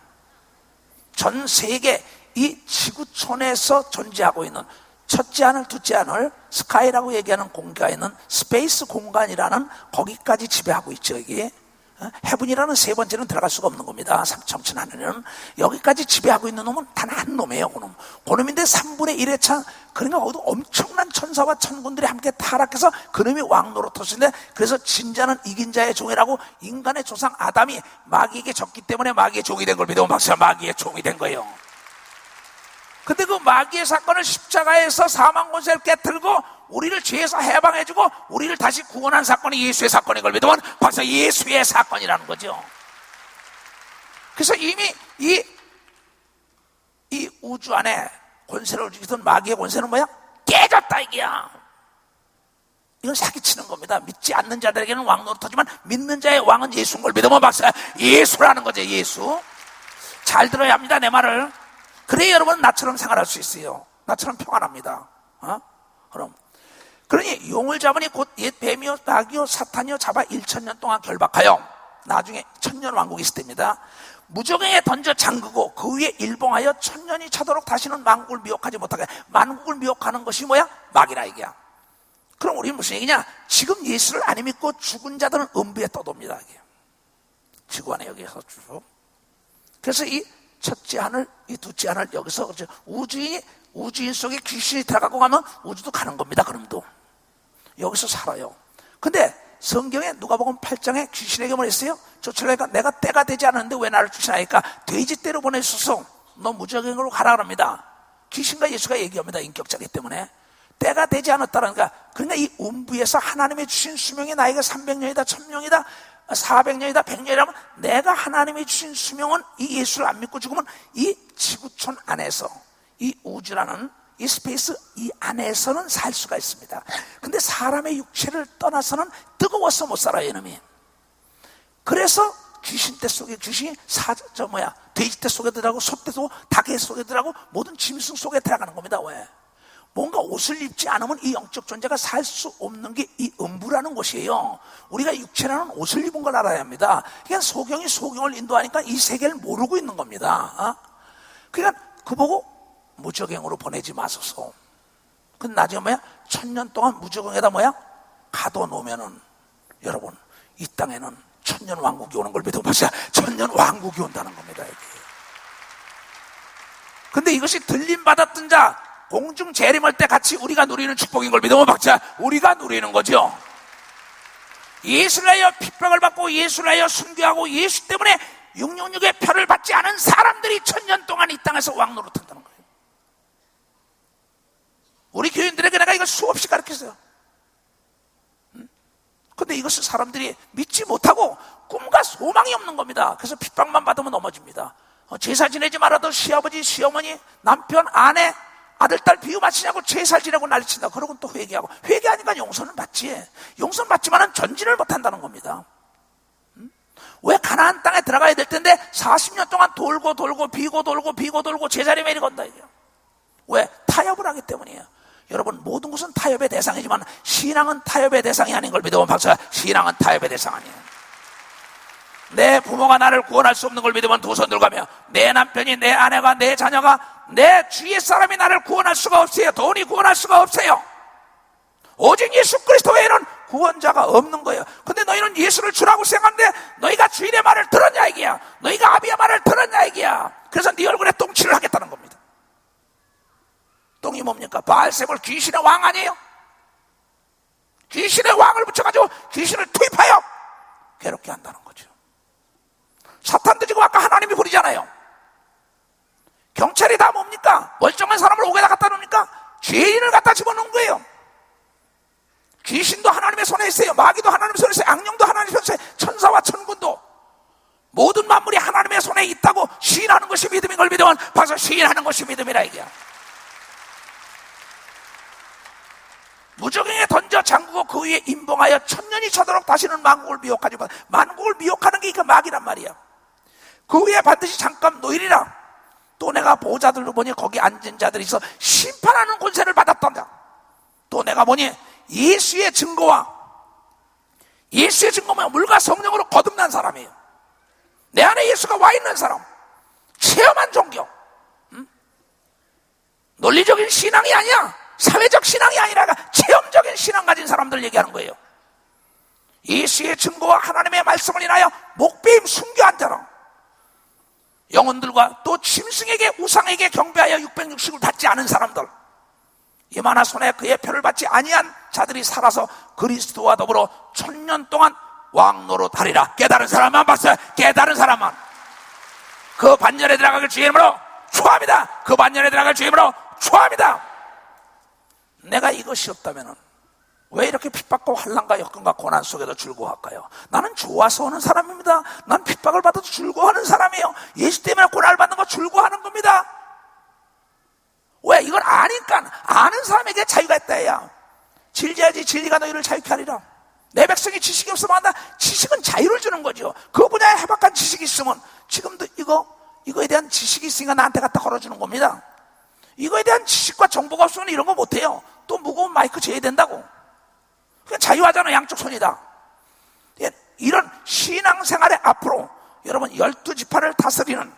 전 세계 이 지구촌에서 존재하고 있는 첫째 하늘 둘째 하늘 스카이라고 얘기하는 공간에 있는 스페이스 공간이라는 거기까지 지배하고 있죠. 여기 헤븐이라는 세 번째는 들어갈 수가 없는 겁니다. 삼천천 하늘은 여기까지 지배하고 있는 놈은 단 한 놈이에요. 그놈인데 3분의 1의 차. 그러니까 거기도 엄청난 천사와 천군들이 함께 타락해서 그놈이 왕노릇하시는데, 그래서 진자는 이긴 자의 종이라고 인간의 조상 아담이 마귀에게 졌기 때문에 마귀의 종이 된 걸 믿으면 박사 마귀의 종이 된 거예요. 근데 그 마귀의 사건을 십자가에서 사망 권세를 깨뜨리고 우리를 죄에서 해방해주고 우리를 다시 구원한 사건이 예수의 사건인 걸 믿으면 벌써 예수의 사건이라는 거죠. 그래서 이미 이 우주 안에 권세를 주던 마귀의 권세는 뭐야? 깨졌다 이게야. 이건 사기치는 겁니다. 믿지 않는 자들에게는 왕노릇하지만 믿는 자의 왕은 예수인 걸 믿으면 박사 예수라는 거죠. 예수. 잘 들어야 합니다. 내 말을. 그래야 여러분 나처럼 생활할 수 있어요. 나처럼 평안합니다. 그러니 용을 잡으니 곧 옛 뱀이요 마귀요 사탄이요 잡아 1000년 동안 결박하여 나중에 천년 왕국이 있을 때입니다. 무저갱에 던져 잠그고 그 위에 일봉하여 1000년이 차도록 다시는 만국을 미혹하지 못하게. 만국을 미혹하는 것이 뭐야? 마귀라 이게야. 그럼 우리는 무슨 얘기냐? 지금 예수를 안 믿고 죽은 자들은 음부에 떠돕니다. 이게. 지구 안에 여기서 쭉. 그래서 이 첫째 하늘, 이 둘째 하늘 여기서 우주인 속에 귀신이 들어가고 가면 우주도 가는 겁니다. 그럼도 여기서 살아요. 근데 성경에 누가복음 8장에 귀신에게 뭐랬어요? 쫓으려니까 내가 때가 되지 않았는데 왜 나를 쫓아내니까 돼지 떼로 보내소서. 너 무저갱으로 가라 그럽니다. 귀신과 예수가 얘기합니다. 인격자이기 때문에 때가 되지 않았다라니까. 그러니까 이 음부에서 하나님이 주신 수명이 나에게 300년이다 1000년이다 400년이다 100년이라면 내가 하나님이 주신 수명은 이 예수를 안 믿고 죽으면 이 지구촌 안에서 이 우주라는 이 스페이스 이 안에서는 살 수가 있습니다. 근데 사람의 육체를 떠나서는 뜨거워서 못 살아요 이놈이. 그래서 귀신 떼 속에 귀신이 돼지 떼 속에 들어가고 소 떼 속에 닭의 속에 들어가고 모든 짐승 속에 들어가는 겁니다. 왜? 뭔가 옷을 입지 않으면 이 영적 존재가 살 수 없는 게 이 음부라는 곳이에요. 우리가 육체라는 옷을 입은 걸 알아야 합니다. 그러니까 소경이 소경을 인도하니까 이 세계를 모르고 있는 겁니다. 그러니까 그 보고 무저갱으로 보내지 마소서. 근데 나중에 뭐야? 1000년 동안 무저갱에다 뭐야? 가둬놓으면은 여러분 이 땅에는 1000년 왕국이 오는 걸 믿어 보세요. 1000년 왕국이 온다는 겁니다. 이게. 근데 이것이 들림 받았던 자 공중 재림할 때 같이 우리가 누리는 축복인 걸 믿으면 박자 우리가 누리는 거죠. 예수를 하여 핍박을 받고 예수를 하여 순교하고 예수 때문에 666의 표를 받지 않은 사람들이 1000년 동안 이 땅에서 왕노릇한다는 거예요. 우리 교인들에게 내가 이걸 수없이 가르쳤어요. 근데 이것을 사람들이 믿지 못하고 꿈과 소망이 없는 겁니다. 그래서 핍박만 받으면 넘어집니다. 제사 지내지 말아도 시아버지 시어머니 남편 아내 아들, 딸 비유 맞추냐고 제살 지내고 난리친다. 그러고 또 회개하고. 회개하니까 용서는 받지. 용서는 받지만은 전진을 못한다는 겁니다. 왜 가나안 땅에 들어가야 될 텐데 40년 동안 돌고 비고 돌고 제자리 매리 건다 이게. 왜? 타협을 하기 때문이에요. 여러분 모든 것은 타협의 대상이지만 신앙은 타협의 대상이 아닌 걸 믿으면 박사 신앙은 타협의 대상 아니에요. 내 부모가 나를 구원할 수 없는 걸 믿으면 두 손 들고가며 내 남편이 내 아내가 내 자녀가 내 주위의 사람이 나를 구원할 수가 없어요. 돈이 구원할 수가 없어요. 오직 예수 그리스도 외에는 구원자가 없는 거예요. 근데 너희는 예수를 주라고 생각하는데 너희가 주인의 말을 들었냐 이게야. 너희가 아비의 말을 들었냐 이게야. 그래서 네 얼굴에 똥칠을 하겠다는 겁니다. 똥이 뭡니까? 바알세불 귀신의 왕 아니에요? 귀신의 왕을 붙여가지고 귀신을 투입하여 괴롭게 한다는 거죠. 사탄도 지금 아까 하나님이 부리잖아요. 경찰이 다 뭡니까? 멀쩡한 사람을 옥에다 갖다 놓습니까? 죄인을 갖다 집어넣은 거예요. 귀신도 하나님의 손에 있어요. 마귀도 하나님의 손에 있어요. 악령도 하나님의 손에 있어요. 천사와 천군도 모든 만물이 하나님의 손에 있다고 시인하는 것이 믿음인 걸 믿으면 봐서 시인하는 것이 믿음이라 이게야. 무저갱에 던져 잠그고 그 위에 임봉하여 1000년이 차도록 다시는 만국을 미혹하지 마. 만국을 미혹하는 게 그 마귀란 말이야. 그 후에 반드시 잠깐 놓이리라. 또 내가 보호자들로 보니 거기 앉은 자들이 있어 심판하는 권세를 받았단다. 또 내가 보니 예수의 증거와 물과 성령으로 거듭난 사람이에요. 내 안에 예수가 와 있는 사람, 체험한 종교, 논리적인 신앙이 아니야, 사회적 신앙이 아니라 체험적인 신앙 가진 사람들 얘기하는 거예요. 예수의 증거와 하나님의 말씀을 인하여 목배임 순교한 자라. 영혼들과 또 짐승에게 우상에게 경배하여 660을 받지 않은 사람들, 이마나 손에 그의 표를 받지 아니한 자들이 살아서 그리스도와 더불어 1000년 동안 왕노릇 하리라. 깨달은 사람만 봤어요. 깨달은 사람만. 그 반열에 들어가길 주의 이름으로 축원합니다. 그 반열에 들어갈 주의 이름으로 축원합니다. 내가 이것이 없다면 왜 이렇게 핍박과 환난과 역경과 고난 속에도 즐거워할까요? 나는 좋아서 오는 사람입니다. 난 핍박을 받아도 즐거워하는 사람이에요. 예수 때문에 고난을 받는 거 즐거워하는 겁니다. 왜? 이걸 아니까. 아는 사람에게 자유가 있다 해야. 진리하지 진리가 너희를 자유케 하리라. 내 백성이 지식이 없으면 한다. 지식은 자유를 주는 거죠. 그 분야에 해박한 지식이 있으면 지금도 이거에 대한 지식이 있으니까 나한테 갖다 걸어주는 겁니다. 이거에 대한 지식과 정보가 없으면 이런 거 못해요. 또 무거운 마이크 재야 된다고. 그냥 자유하잖아. 양쪽 손이다. 이런 신앙생활의 앞으로 여러분 12지파를 다스리는,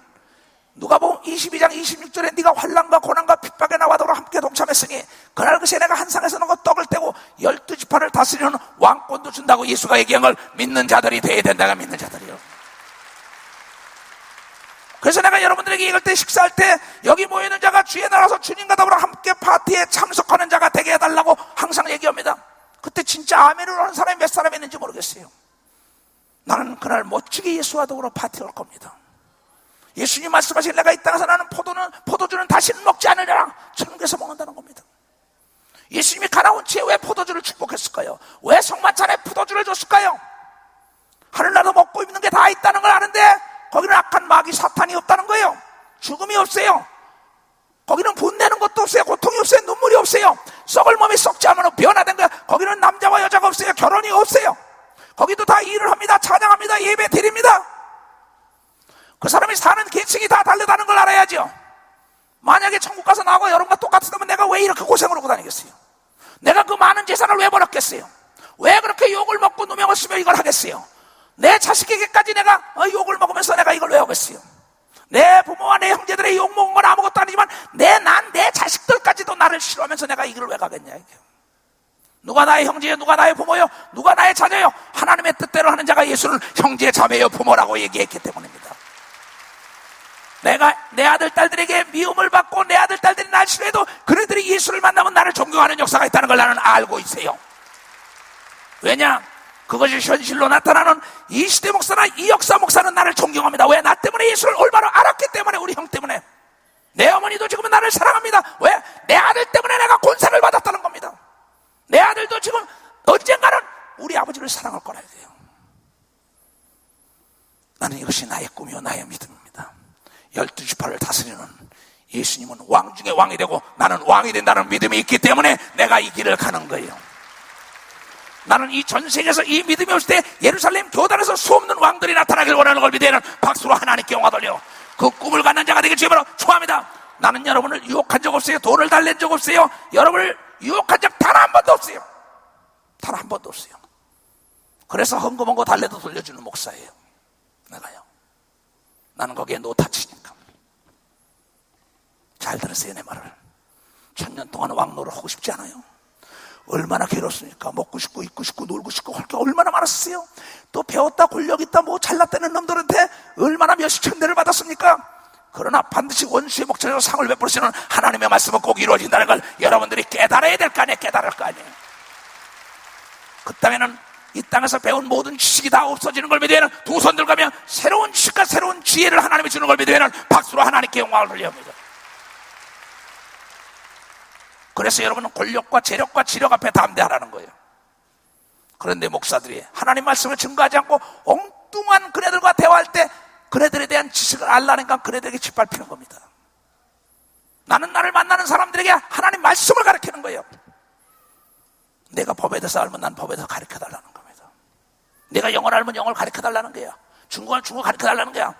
누가복음 22장 26절에 네가 환난과 고난과 핍박에 나와도록 함께 동참했으니 그날 그새 내가 한 상에서 너가 떡을 떼고 12지파를 다스리는 왕권도 준다고 예수가 얘기한 걸 믿는 자들이 돼야 된다가 믿는 자들이요. 그래서 내가 여러분들에게 이럴 때 식사할 때 여기 모이는 자가 주의 나라에서 주님과 더불어 함께 파티에 참석하는 자가 되게 해달라고 항상 얘기합니다. 그때 진짜 아멘을 하는 사람이 몇 사람 있는지 모르겠어요. 나는 그날 멋지게 예수와 더불어 파티할 겁니다. 예수님 말씀하신 내가 이 땅에서 나는 포도주는 다시는 먹지 않으리라. 천국에서 먹는다는 겁니다. 예수님이 가나온 지에 왜 포도주를 축복했을까요? 왜 성만찬에 포도주를 줬을까요? 하늘나라도 먹고 입는 게 다 있다는 걸 아는데 거기는 악한 마귀 사탄이 없다는 거예요. 죽음이 없어요. 거기는 분내는 것도 없어요. 고통이 없어요. 눈물이 없어요. 썩을 몸이 썩지 않으면 변화된 거야. 거기는 남자와 여자가 없어요. 결혼이 없어요. 거기도 다 일을 합니다. 찬양합니다. 예배 드립니다. 그 사람이 사는 계층이 다 다르다는 걸 알아야죠. 만약에 천국 가서 나하고 여러분과 똑같으면 내가 왜 이렇게 고생을 하고 다니겠어요? 내가 그 많은 재산을 왜 벌었겠어요? 왜 그렇게 욕을 먹고 누명을 쓰며 이걸 하겠어요? 내 자식에게까지 내가 욕을 먹으면서 내가 이걸 왜 하겠어요? 내 부모와 내 형제들의 욕 먹은 건 아무것도 아니지만 내 자식들까지도 나를 싫어하면서 내가 이 길을 왜 가겠냐 이게. 누가 나의 형제요? 누가 나의 부모요? 누가 나의 자녀요? 하나님의 뜻대로 하는 자가 예수를 형제, 자매요, 부모라고 얘기했기 때문입니다. 내가 내 아들, 딸들에게 미움을 받고 내 아들, 딸들이 날 싫어해도 그네들이 예수를 만나면 나를 존경하는 역사가 있다는 걸 나는 알고 있어요. 왜냐? 그것이 현실로 나타나는 이 시대 목사나 이 역사 목사는 나를 존경합니다. 왜? 나 때문에 예수를 올바로 알았기 때문에. 우리 형 때문에. 내 어머니도 지금은 나를 사랑합니다. 왜? 내 아들 때문에 내가 권세를 받았다는 겁니다. 내 아들도 지금 언젠가는 우리 아버지를 사랑할 거라야 돼요. 나는 이것이 나의 꿈이요 나의 믿음입니다. 12지파를 다스리는 예수님은 왕 중에 왕이 되고 나는 왕이 된다는 믿음이 있기 때문에 내가 이 길을 가는 거예요. 나는 이 전 세계에서 이 믿음이 없을 때 예루살렘 교단에서 수없는 왕들이 나타나길 원하는 걸 믿어야 하는 박수로 하나님께 영화 돌려 그 꿈을 갖는 자가 되길 주님으로 축원합니다. 나는 여러분을 유혹한 적 없어요. 돈을 달랜 적 없어요. 여러분을 유혹한 적 단 한 번도 없어요. 단 한 번도 없어요. 그래서 헌금한 거 달래도 돌려주는 목사예요. 내가요. 나는 거기에 노타치니까. 잘 들으세요 내 말을. 1000년 동안 왕노를 하고 싶지 않아요? 얼마나 괴롭습니까? 먹고 싶고 입고 싶고 놀고 싶고 할 게 얼마나 많았어요? 또 배웠다 권력 있다 뭐 잘났다는 놈들한테 얼마나 몇십 천대를 받았습니까? 그러나 반드시 원수의 목전에서 상을 베풀으시는 하나님의 말씀은 꼭 이루어진다는 걸 여러분들이 깨달아야 될 거 아니에요. 깨달을 거 아니에요. 그 땅에는 이 땅에서 배운 모든 지식이 다 없어지는 걸 믿어야 하는 두 손 들가며 새로운 지식과 새로운 지혜를 하나님이 주는 걸 믿어야 하는 박수로 하나님께 영광을 돌려합니다. 그래서 여러분은 권력과 재력과 지력 앞에 담대하라는 거예요. 그런데 목사들이 하나님 말씀을 증거하지 않고 엉뚱한 그네들과 대화할 때 그네들에 대한 지식을 알라니까 그네들에게 짓밟히는 겁니다. 나는 나를 만나는 사람들에게 하나님 말씀을 가르치는 거예요. 내가 법에 대해서 알면 난 법에 대해서 가르쳐달라는 겁니다. '내가 영어를 알면 영어를 가르쳐달라는 거야. 중국어는 중국어 가르쳐달라는 거야.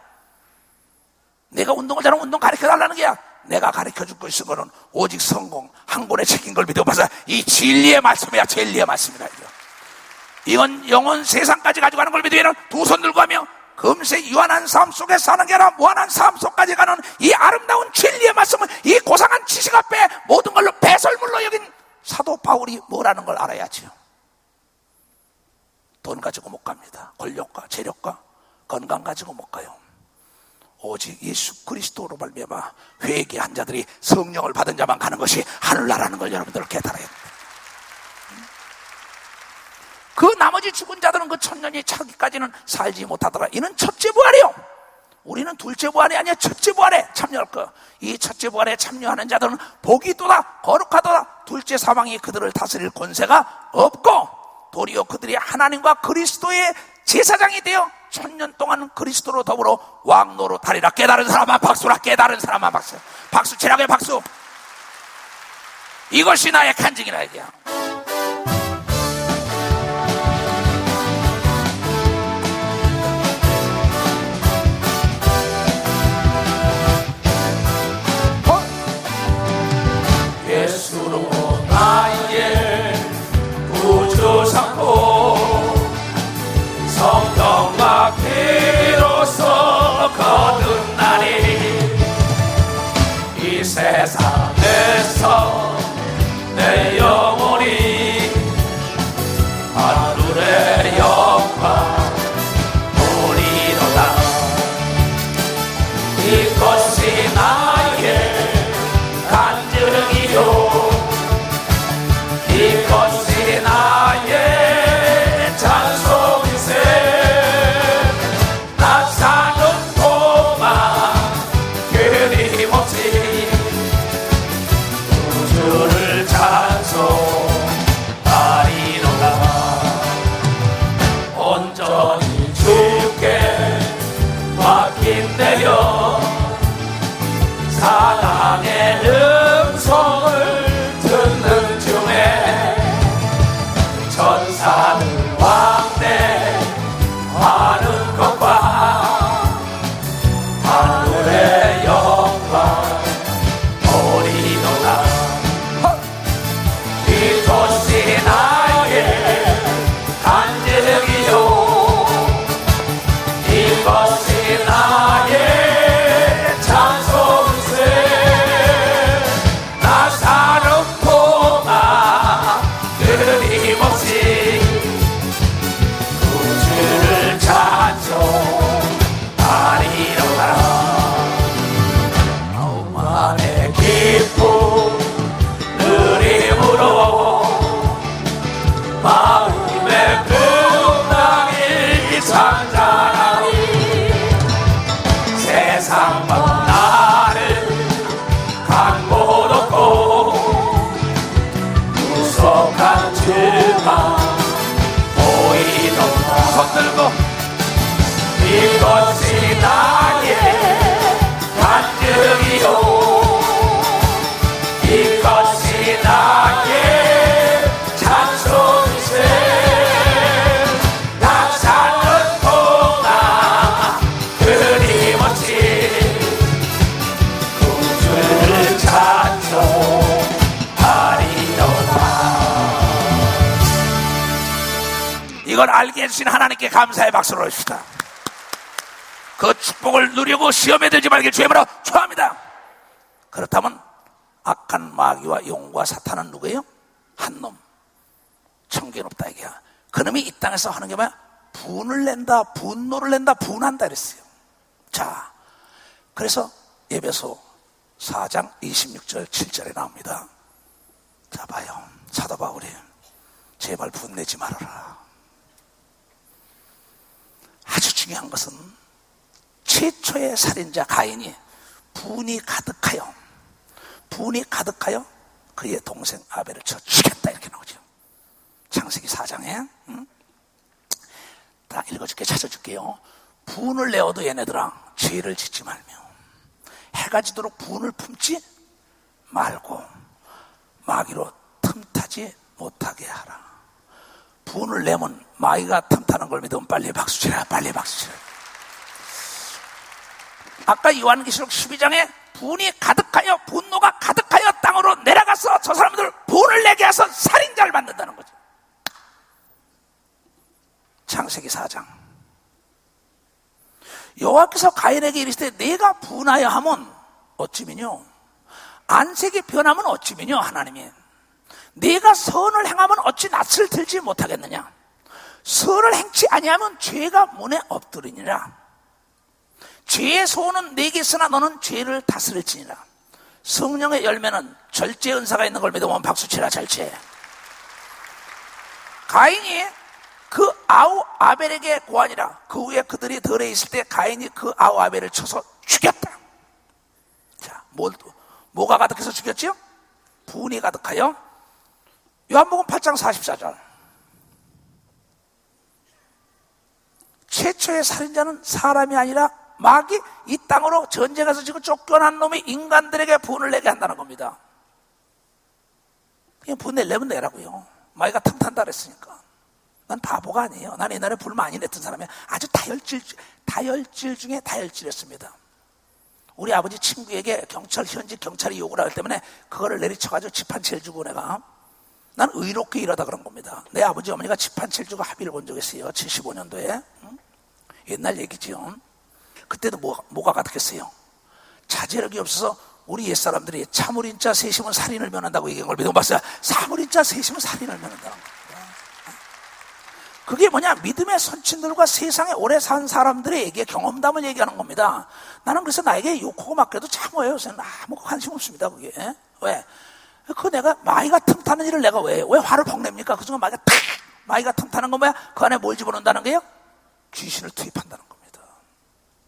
내가 운동을 잘하면 운동 가르쳐달라는 게야. 내가 가르쳐줄 거 있은 거는 오직 성공 한 권의 책인 걸 믿어봐서 이 진리의 말씀이야. 진리의 말씀이다. 이건 영원 세상까지 가져가는 걸 믿으면 두 손 들고 하며 금세 유한한 삶 속에 사는 게 아니라 무한한 삶 속까지 가는 이 아름다운 진리의 말씀은 이 고상한 지식 앞에 모든 걸로 배설물로 여긴 사도 바울이 뭐라는 걸 알아야지요. 돈 가지고 못 갑니다. 권력과 재력과 건강 가지고 못 가요. 오직 예수 그리스도로 말미암아 회개한 자들이 성령을 받은 자만 가는 것이 하늘나라는 걸 여러분들 깨달아야 합니다. 그 나머지 죽은 자들은 그 천년이 차기까지는 살지 못하더라. 이는 첫째 부활이요. 우리는 둘째 부활이 아니야. 첫째 부활에 참여할 거. 이 첫째 부활에 참여하는 자들은 복이 있도다 거룩하도다. 둘째 사망이 그들을 다스릴 권세가 없고 도리어 그들이 하나님과 그리스도의 제사장이 되어 천년 동안 그리스도로 더불어 왕노로 다리라. 깨달은 사람만 박수라. 깨달은 사람만 박수. 박수 치라게 박수. 이것이 나의 간증이라 이게야. 예수로 나의 구주 삼고 성령과 피로써 거듭나니 이 세상에서 내 영혼이 하늘의 영광 보리로다. 이것이 나의 간증이요 이것이 나의 찬송이세. 나 사는 동안 끊임없이 우주를 찬송하리로다. 온전히 주께 맡긴 내려 사랑의 음성을 듣는 중에 천사들 왕래하는 것과 하늘의 영광 보리로다. 이것이 나의 간증이요 이것이 나의 찬송세. 나 사는 동안 끊임없이 우주를 찬송하리로다. 마음의 기쁨 누림으로 마음의 평강이 상자라니 세상만 나를 간곳 없고 구속한 주가 보이도다. 손 들고 이것이 나의 간증이요 이것이 나의 찬송이세. 나 사는 동안 끊임없이 우주를 찬송하리로다. 이걸 알게 해주신 하나님께 감사의 박수를 올립시다. 그 축복을 누리고 시험에 들지 말길 주의 이름으로 축원합니다. 그렇다면 악한 마귀와 용과 사탄은 누구예요? 한 놈. 천개 높다 이게야. 그놈이 이 땅에서 하는 게 뭐야? 분을 낸다, 분노를 낸다, 분한다 이랬어요. 자, 그래서 에베소 4장 26절 7절에 나옵니다. 자 봐요. 사도 바울이 제발 분내지 말아라. 아주 중요한 것은 최초의 살인자 가인이 분이 가득하여 그의 동생 아벨을 쳐 죽였다 이렇게 나오죠. 창세기 4장에 다 읽어줄게. 찾아줄게요. 분을 내어도 얘네들아 죄를 짓지 말며 해가 지도록 분을 품지 말고 마귀로 틈타지 못하게 하라. 분을 내면 마귀가 틈타는 걸 믿으면 빨리 박수치라. 빨리 박수치라. 아까 요한계시록 12장에 분이 가득하여 분노가 가득하여 땅으로 내려가서 저 사람들 분을 내게 해서 살인자를 만든다는 거죠. 창세기 4장. 여호와께서 가인에게 이르시되 내가 분하여 하면 어찌미뇨 안색이 변하면 어찌미뇨 하나님이 네가 선을 행하면 어찌 낯을 들지 못하겠느냐 선을 행치 아니하면 죄가 문에 엎드리니라 죄의 소원은 내게 있으나 너는 죄를 다스릴지니라 성령의 열매는 절제 은사가 있는 걸 믿으면 박수치라 절제. 가인이 그 아우 아벨에게 고하니라 그 후에 그들이 덜에 있을 때 가인이 그 아우 아벨을 쳐서 죽였다. 자, 뭐가 가득해서 죽였지요? 분이 가득하여. 요한복음 8장 44절 최초의 살인자는 사람이 아니라 마귀 이 땅으로 전쟁에서 지금 쫓겨난 놈이 인간들에게 분을 내게 한다는 겁니다. 그냥 분 내려면 내라고요. 마귀가 틈탄다 그랬으니까. 난 바보가 아니에요. 난 옛날에 불 많이 냈던 사람이에요. 아주 다혈질 중에 다혈질이었습니다. 우리 아버지 친구에게 현직 경찰이 요구를 하기 때문에 그거를 내리쳐가지고 집 한 채를 주고 내가 난 의롭게 일하다 그런 겁니다. 내 아버지 어머니가 집 한 채를 주고 합의를 본 적이 있어요. 75년도에. 옛날 얘기죠. 그때도 뭐가 가득했어요. 자제력이 없어서 우리 옛사람들이 사물인자 세심은 살인을 면한다고 얘기한 걸 믿어 봤어요. 사물인자 세심은 살인을 면한다는 겁니다. 그게 뭐냐? 믿음의 선친들과 세상에 오래 산 사람들에게 경험담을 얘기하는 겁니다. 나는 그래서 나에게 욕하고 맞게도 참아요. 저는 아무 관심 없습니다. 그게. 왜? 그 내가 마귀가 틈타는 일을 내가 왜 화를 퍽냅니까? 그 중에 마귀가 틈타는 건 뭐야? 그 안에 뭘 집어넣는다는 거예요? 귀신을 투입한다는 겁니다.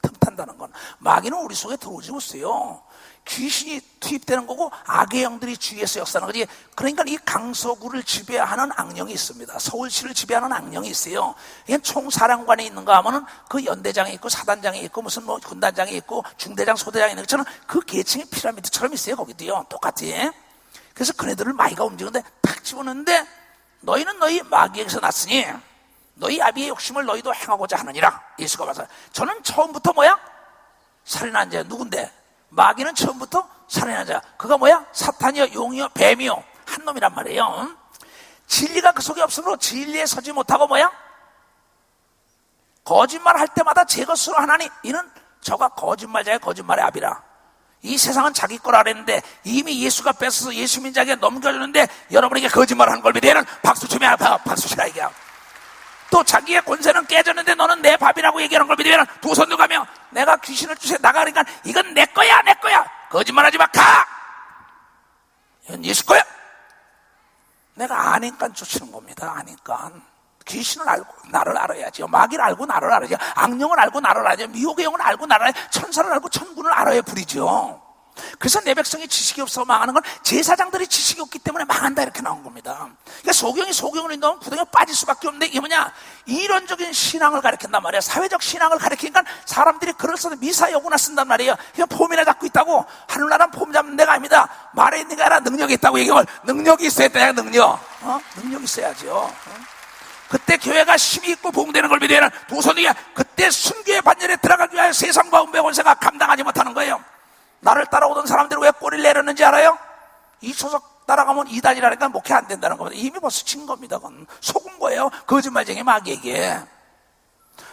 틈탄다는 건 마귀는 우리 속에 들어오지 못해요. 귀신이 투입되는 거고 악의 영들이 주위에서 역사하는 거지. 그러니까 이 강서구를 지배하는 악령이 있습니다. 서울시를 지배하는 악령이 있어요. 이건 총사령관이 있는가 하면은 그 연대장이 있고 사단장이 있고 무슨 뭐 군단장이 있고 중대장 소대장이 있는 것처럼 그 계층이 피라미드처럼 있어요. 거기도요. 똑같이. 그래서 그네들을 마귀가 움직이는데 탁 집어넣는데 너희는 너희 마귀에게서 났으니 너희 아비의 욕심을 너희도 행하고자 하느니라. 예수가 봐서 저는 처음부터 뭐야? 살인한 자 누군데? 마귀는 처음부터 살인한 자. 그가 뭐야? 사탄이요 용이요 뱀이요 한 놈이란 말이에요. 진리가 그 속에 없으므로 진리에 서지 못하고 뭐야? 거짓말할 때마다 제 것으로 하나니 이는 저가 거짓말자의 거짓말의 아비라. 이 세상은 자기 거라 그랬는데 이미 예수가 뺏어서 예수 민자에게 넘겨주는데 여러분에게 거짓말하는 걸 믿으면 박수 치면 박수치라 이게야. 또 자기의 권세는 깨졌는데 너는 내 밥이라고 얘기하는 걸 믿으면 두 손 들어가며 내가 귀신을 주세 나가니까 이건 내 거야 내 거야 거짓말하지 마 가 이건 예수 거야. 내가 아니까 쫓는 겁니다. 아니까 귀신을 알고 나를 알아야죠. 마귀를 알고 나를 알아야죠. 악령을 알고 나를 알아야죠. 미혹의 영을 알고 나를 알아야죠. 천사를 알고 천군을 알아야 불이죠. 그래서 내 백성이 지식이 없어 망하는 건 제사장들이 지식이 없기 때문에 망한다 이렇게 나온 겁니다. 그러니까 소경이 소경을 인도하면 구덩이에 빠질 수밖에 없는데 이게 뭐냐? 이론적인 신앙을 가르친단 말이야. 사회적 신앙을 가르치니까 사람들이 글을 써서 미사여구나 쓴단 말이에요. 그냥 폼이나 잡고 있다고. 하늘나라는 폼 잡는 데가 아닙니다. 말에 있는 게 아니라 능력이 있다고 얘기하면 능력이 있어야 돼. 능력이 있어야죠. 그때 교회가 힘이 있고 봉되는 걸 믿으면 두 손이 그때 순교의 반열에 들어가기 위하여 세상과 운명의 권세가 감당하지 못하는 거예요. 나를 따라오던 사람들이 왜 꼬리를 내렸는지 알아요? 이 초석 따라가면 이단이라니까 목회 안 된다는 겁니다. 이미 벌써 친 겁니다. 그건 속은 거예요. 거짓말쟁이 마귀에게.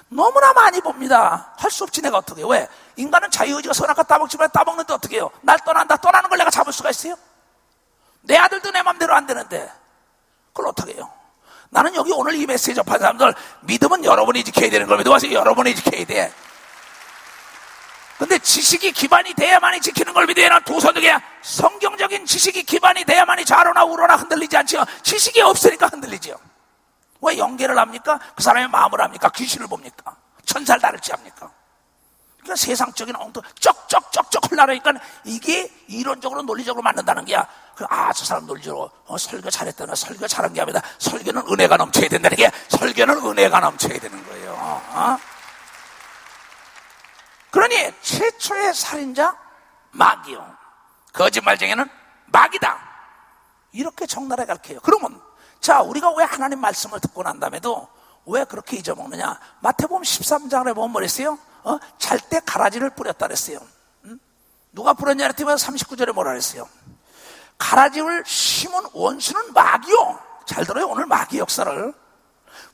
너무나 많이 봅니다. 할 수 없지 내가 어떻게 해요? 왜? 인간은 자유의지가 선악과 따먹지만 따먹는데 어떻게 해요? 날 떠난다. 떠나는 걸 내가 잡을 수가 있어요? 내 아들도 내 맘대로 안 되는데 그걸 어떻게 해요? 나는 여기 오늘 이 메시지 접한 사람들 믿음은 여러분이 지켜야 되는 걸 믿어봐서 여러분이 지켜야 돼. 근데 지식이 기반이 돼야만이 지키는 걸 믿어야 두 손 들게 성경적인 지식이 기반이 돼야만이 좌로나 우로나 흔들리지 않지요. 지식이 없으니까 흔들리지요. 왜 연계를 합니까? 그 사람의 마음을 합니까? 귀신을 봅니까? 천사를 다룰지 합니까? 그러니까 세상적인 엉뚱 쩍쩍쩍쩍 흘러나니까 이게 이론적으로 논리적으로 맞는다는 게야. 저 사람 논리적으로 설교 잘했다나 설교 잘한 게 아니다. 설교는 은혜가 넘쳐야 된다는 게 설교는 은혜가 넘쳐야 되는 거예요. 그러니 최초의 살인자 마귀요. 거짓말쟁이는 마귀다. 이렇게 적나라하게 가르쳐요. 그러면 자 우리가 왜 하나님 말씀을 듣고 난 다음에도 왜 그렇게 잊어먹느냐? 마태복음 13장에 보면 뭐랬어요? 잘 때 가라지를 뿌렸다 그랬어요. 누가 뿌렸냐 그랬더니 39절에 뭐라 그랬어요? 가라지를 심은 원수는 마귀요. 잘 들어요. 오늘 마귀 역사를.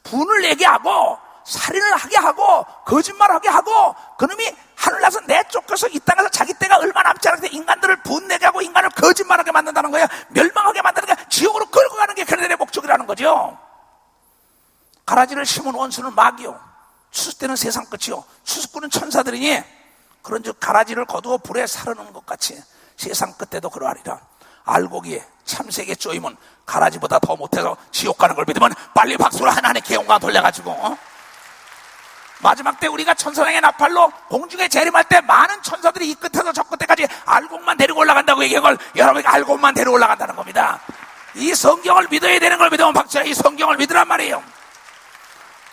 분을 내게 하고 살인을 하게 하고 거짓말하게 하고 그놈이 하늘나서 내쫓겨서 이 땅에서 자기 때가 얼마 남지 않았기 때문에 인간들을 분내게 하고 인간을 거짓말하게 만든다는 거예요. 멸망하게 만드는 게 지옥으로 끌고 가는 게 그들의 목적이라는 거죠. 가라지를 심은 원수는 마귀요. 추수 때는 세상 끝이요. 추수꾼은 천사들이니 그런즉 가라지를 거두어 불에 사르는 것 같이 세상 끝에도 그러하리라. 알곡이 참새에게 쪼이면 가라지보다 더 못해서 지옥 가는 걸 믿으면 빨리 박수로 하나님께 영광 돌려가지고 마지막 때 우리가 천사장의 나팔로 공중에 재림할 때 많은 천사들이 이 끝에서 저 끝에까지 알곡만 데리고 올라간다고 얘기한 걸 여러분이 알곡만 데리고 올라간다는 겁니다. 이 성경을 믿어야 되는 걸 믿으면 박수야. 이 성경을 믿으란 말이에요.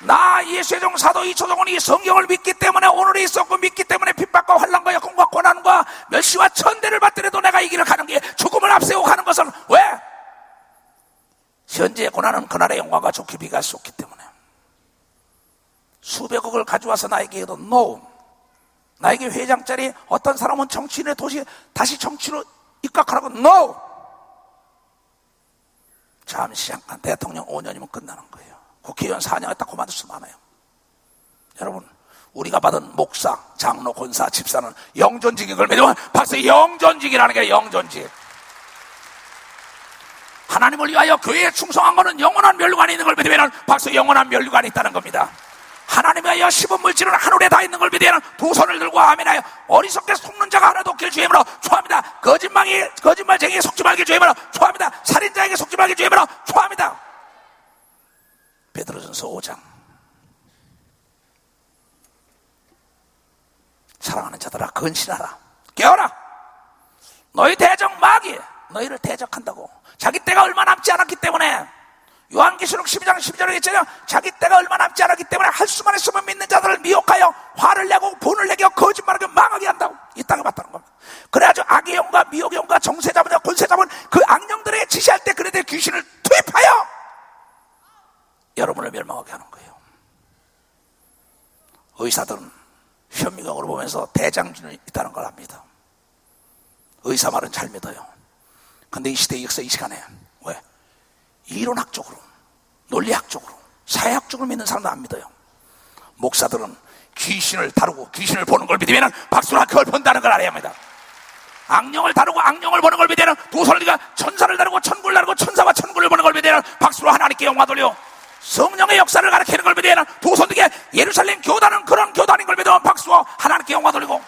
나 예수의 종 사도 이초동은 이 성경을 믿기 때문에 오늘이 있었고 믿기 때문에 핍박과 환난과 역경과 고난과 멸시와 천대를 받더라도 내가 이 길을 가는 게 죽음을 앞세우고 가는 것은 왜? 현재의 고난은 그날의 영광과 좋게 비교할 수 없기 때문에 수백억을 가져와서 나에게 해도 no. 나에게 회장짜리 어떤 사람은 정치인의 도시 다시 정치로 입각하라고 no. 잠시 잠깐 대통령 5년이면 끝나는 거예요. 국회의원 4년 했다 그만둘 수 많아요. 여러분 우리가 받은 목사, 장로, 권사, 집사는 영전직인 걸 믿으면 박수. 영전직이라는 게 영전직. 하나님을 위하여 교회에 충성한 것은 영원한 면류관이 있는 걸 믿으면 박수. 영원한 면류관이 있다는 겁니다. 하나님을 위하여 씹은 물질은 하늘에 다 있는 걸 믿으면 두 손을 들고 아멘하여 어리석게 속는 자가 하나도 없기를 주의 이름으로 초합니다. 거짓말쟁이에 속지 말길 주의 이름으로 초합니다. 살인자에게 속지 말길 주의 이름으로 초합니다. 베드로전서 5장. 사랑하는 자들아 근신하라. 깨어라. 너희 대적 마귀 너희를 대적한다고. 자기 때가 얼마 남지 않았기 때문에 요한계시록 12장 12절에 있잖아요. 자기 때가 얼마 남지 않았기 때문에 할 수만 있으면 믿는 자들을 미혹하여 화를 내고 분을 내게 거짓말하게 망하게 한다고 이 땅에 왔다는 겁니다. 그래가지고 악의 영과 미혹의 영과 정세 잡은 권세 잡은 그 악령들에게 지시할 때 그네들 귀신을 투입하여 여러분을 멸망하게 하는 거예요. 의사들은 현미경으로 보면서 대장균이 있다는 걸 압니다. 의사 말은 잘 믿어요. 근데 이 시대 역사 이 시간에 왜? 이론학적으로, 논리학적으로, 사회학적으로 믿는 사람도 안 믿어요. 목사들은 귀신을 다루고 귀신을 보는 걸 믿으면 박수나 그걸 본다는 걸 알아야 합니다. 악령을 다루고 악령을 보는 걸 믿으면 두 손을 들고 천사를 다루고 천군을 다루고 천사와 천군을 보는 걸 믿으면 박수로 하나님께 영광 돌려 성령의 역사를 가르치는 걸 믿으면 두 손 들게 예루살렘 교단은 그런 교단인 걸 믿으면 박수와 하나님께 영광 돌리고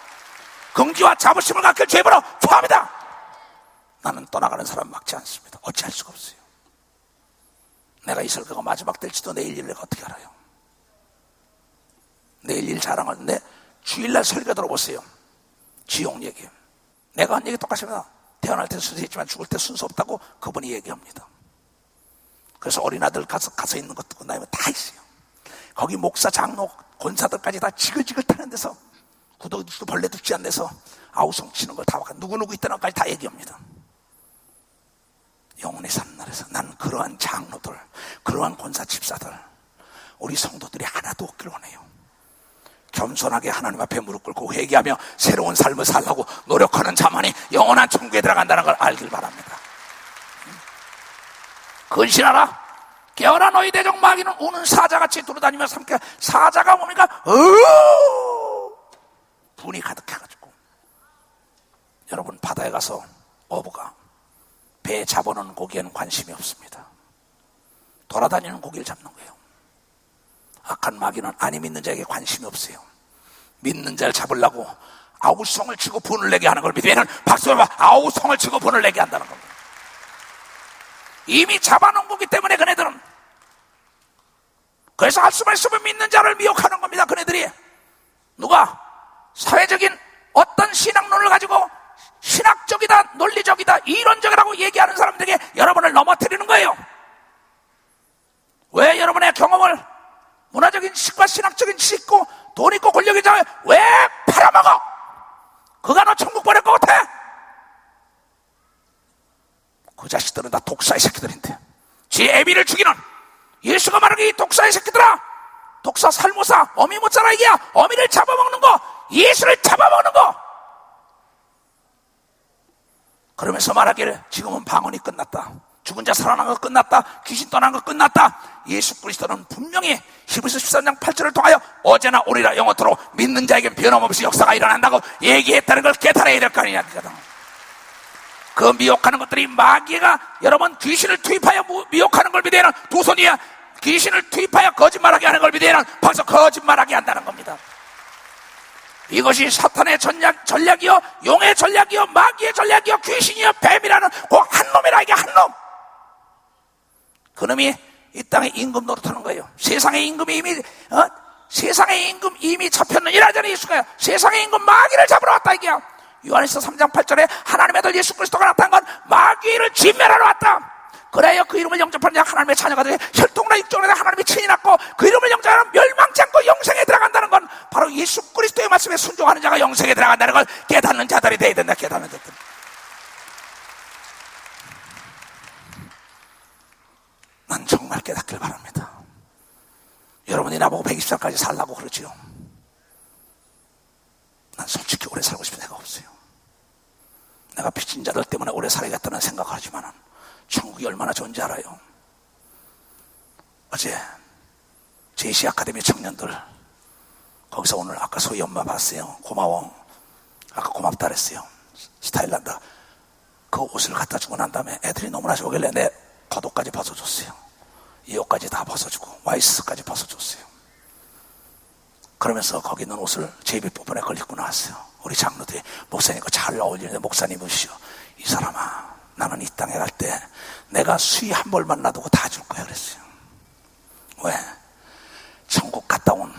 긍지와 자부심을 갖길 죄부로 초합니다. 나는 떠나가는 사람 막지 않습니다. 어찌할 수가 없어요. 내가 이 설교가 마지막 될지도 내일 일 내가 어떻게 알아요? 내일 일 자랑하는데 주일날 설교 들어보세요. 지옥 얘기. 내가 한 얘기 똑같습니다. 태어날 때 순서 있지만 죽을 때 순서 없다고 그분이 얘기합니다. 그래서 어린아들 가서 있는 것도 끝나면 다 있어요. 거기 목사, 장로, 권사들까지 다 지글지글 타는 데서 구더기도 벌레도 쥐 안 내서 아우성 치는 걸 다 와가 누구누구 있다는 것까지 다 얘기합니다. 영혼의 산날에서 나는 그러한 장로들, 그러한 권사 집사들, 우리 성도들이 하나도 없길 원해요. 겸손하게 하나님 앞에 무릎 꿇고 회개하며 새로운 삶을 살라고 노력하는 자만이 영원한 천국에 들어간다는 걸 알길 바랍니다. 근신하라. 깨어라. 너희 대적 마귀는 우는 사자같이 돌아다니며 삼켜. 사자가 뭡니까? 분이 가득해가지고. 여러분 바다에 가서 어부가 배에 잡아놓은 고기에는 관심이 없습니다. 돌아다니는 고기를 잡는 거예요. 악한 마귀는 아니 믿는 자에게 관심이 없어요. 믿는 자를 잡으려고 아우성을 치고 분을 내게 하는 걸 믿으면 박수를 아우성을 치고 분을 내게 한다는 겁니다. 이미 잡아놓은 거기 때문에 그네들은. 그래서 할 수만 있으면 믿는 자를 미혹하는 겁니다. 그네들이 누가 사회적인 어떤 신학론을 가지고 신학적이다, 논리적이다, 이론적이라고 얘기하는 사람들에게 여러분을 넘어뜨리는 거예요. 왜 여러분의 경험을 문화적인 지식과 신학적인 지식 있고 돈 있고 권력 있잖아요. 왜 팔아먹어? 그가 너 천국 보낼 것 같아? 그 자식들은 다 독사의 새끼들인데 지 애비를 죽이는 예수가 말하기 이 독사의 새끼들아 독사, 살모사, 어미 못 자라 이게야. 어미를 잡아먹는 거, 예수를 잡아먹는 거. 그러면서 말하기를 지금은 방언이 끝났다. 죽은 자 살아난 거 끝났다. 귀신 떠난 거 끝났다. 예수 그리스도는 분명히 히브리서 13장 8절을 통하여 어제나 오리라 영원토록 믿는 자에게 변함없이 역사가 일어난다고 얘기했다는 걸 깨달아야 될 거 아니냐. 그 미혹하는 것들이 마귀가 여러분 귀신을 투입하여 미혹하는 걸 비대는 두 손이야. 귀신을 투입하여 거짓말하게 하는 걸 비대는 벌써 거짓말하게 한다는 겁니다. 이것이 사탄의 전략이요, 용의 전략이요, 마귀의 전략이요, 귀신이요, 뱀이라는 그 한 놈이라. 이게 한 놈. 그놈이 이 땅에 임금 노릇하는 거예요. 세상의 임금이 이미 잡혔느니라 전에 예수가요. 세상의 임금 마귀를 잡으러 왔다 이게야. 요한일서 3장 8절에 하나님의 아들 예수 그리스도가 나타난 건 마귀를 진멸하러 왔다. 그래야 그 이름을 영접하는 자 하나님의 자녀가 되어 혈통이나 육정이나 하나님의 친이 낳고 그 이름을 영접하는 멸망치 않고 영생에 들어간다는 건 바로 예수 그리스도의 말씀에 순종하는 자가 영생에 들어간다는 걸 깨닫는 자들이 되어야 된다. 깨닫는 자들. 난 정말 깨닫길 바랍니다. 여러분이 나보고 120살까지 살라고 그러지요. 난 솔직히 오래 살고 싶은 생각 없어요. 내가 빚진 자들 때문에 오래 살아야겠다는 생각을 하지만 천국이 얼마나 좋은지 알아요. 어제 JC 아카데미 청년들 거기서 오늘 아까 소희 엄마 봤어요. 고마워. 아까 고맙다 그랬어요. 스타일난다. 그 옷을 갖다 주고 난 다음에 애들이 너무나 좋길래 내 겉옷까지 벗어줬어요. 이 옷까지 다 벗어주고 와이스까지 벗어줬어요. 그러면서 거기 있는 옷을 제비 부분에 걸리고 나왔어요. 우리 장로들이 목사님과 잘 어울리는데 목사님이시오. 이 사람아, 나는 이 땅에 갈 때 내가 수위 한 벌만 놔두고 다 줄 거야 그랬어요. 왜? 천국 갔다 온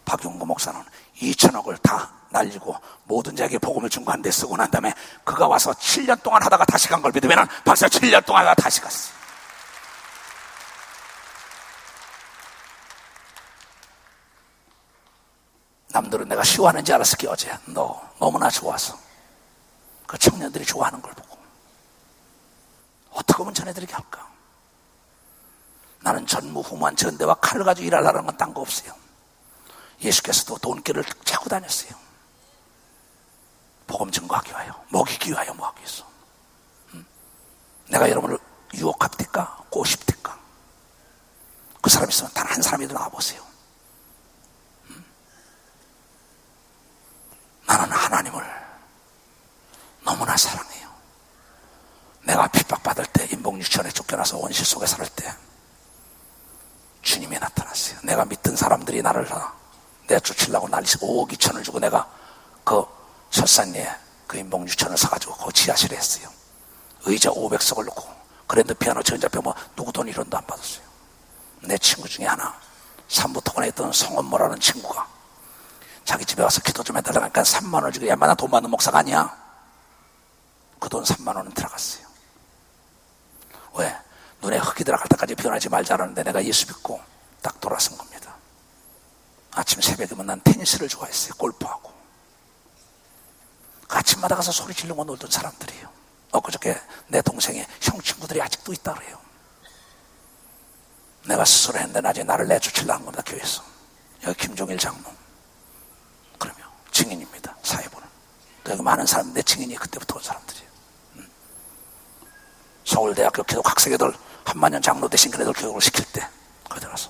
박용구 목사는 2천억을 다 날리고 모든 자에게 복음을 준 거 한 대 쓰고 난 다음에 그가 와서 7년 동안 하다가 다시 간 걸 믿으면 벌써 7년 동안 하다가 다시 갔어요. 남들은 내가 쉬워하는지 알았을 게 어제 너 너무나 좋아서 그 청년들이 좋아하는 걸 보고 어떻게 하면 전해드리게 할까? 나는 전무후무한 전대와 칼을 가지고 일하려는 건 딴 거 없어요. 예수께서도 돈길을 차고 다녔어요. 복음 증거하기 위하여, 먹이기 위하여 뭐하기 위해서. 내가 여러분을 유혹합니까? 꼬십니까? 그 사람 있으면 단 한 사람이라도 나와보세요. 나는 하나님을 너무나 사랑해요. 내가 핍박받을 때, 인복유치원에 쫓겨나서 원시 속에 살 때 주님이 나타났어요. 내가 믿던 사람들이 나를 내쫓으려고 난리치고 5억 2천을 주고 내가 그 설산리에 그 인복유치원을 사가지고 그 지하실에 했어요. 의자 500석을 놓고 그랜드 피아노 전자표 뭐 누구 돈 1원도 안 받았어요. 내 친구 중에 하나 산부토건에 있던 성원모라는 친구가 자기 집에 와서 기도 좀 해달라고 하니까 3만 원을 주고, 야, 나 돈 받는 목사가 아니야. 그 돈 3만 원은 들어갔어요. 왜? 눈에 흙이 들어갈 때까지 변하지 말자라는데 내가 예수 믿고 딱 돌아선 겁니다. 아침 새벽이면 난 테니스를 좋아했어요. 골프하고. 그 아침마다 가서 소리 지르고 놀던 사람들이에요. 엊그저께 내 동생의 형 친구들이 아직도 있다 그래요. 내가 스스로 했는데 나중에 나를 내쫓으려는 겁니다. 교회에서. 여기 김종일 장로. 그러면 증인입니다. 사회보는. 여기 많은 사람, 내 증인이 그때부터 온 사람들이에요. 서울대학교 기독 학생애들 10,000년 장로 대신 그네들 교육을 시킬 때 거기 들어가서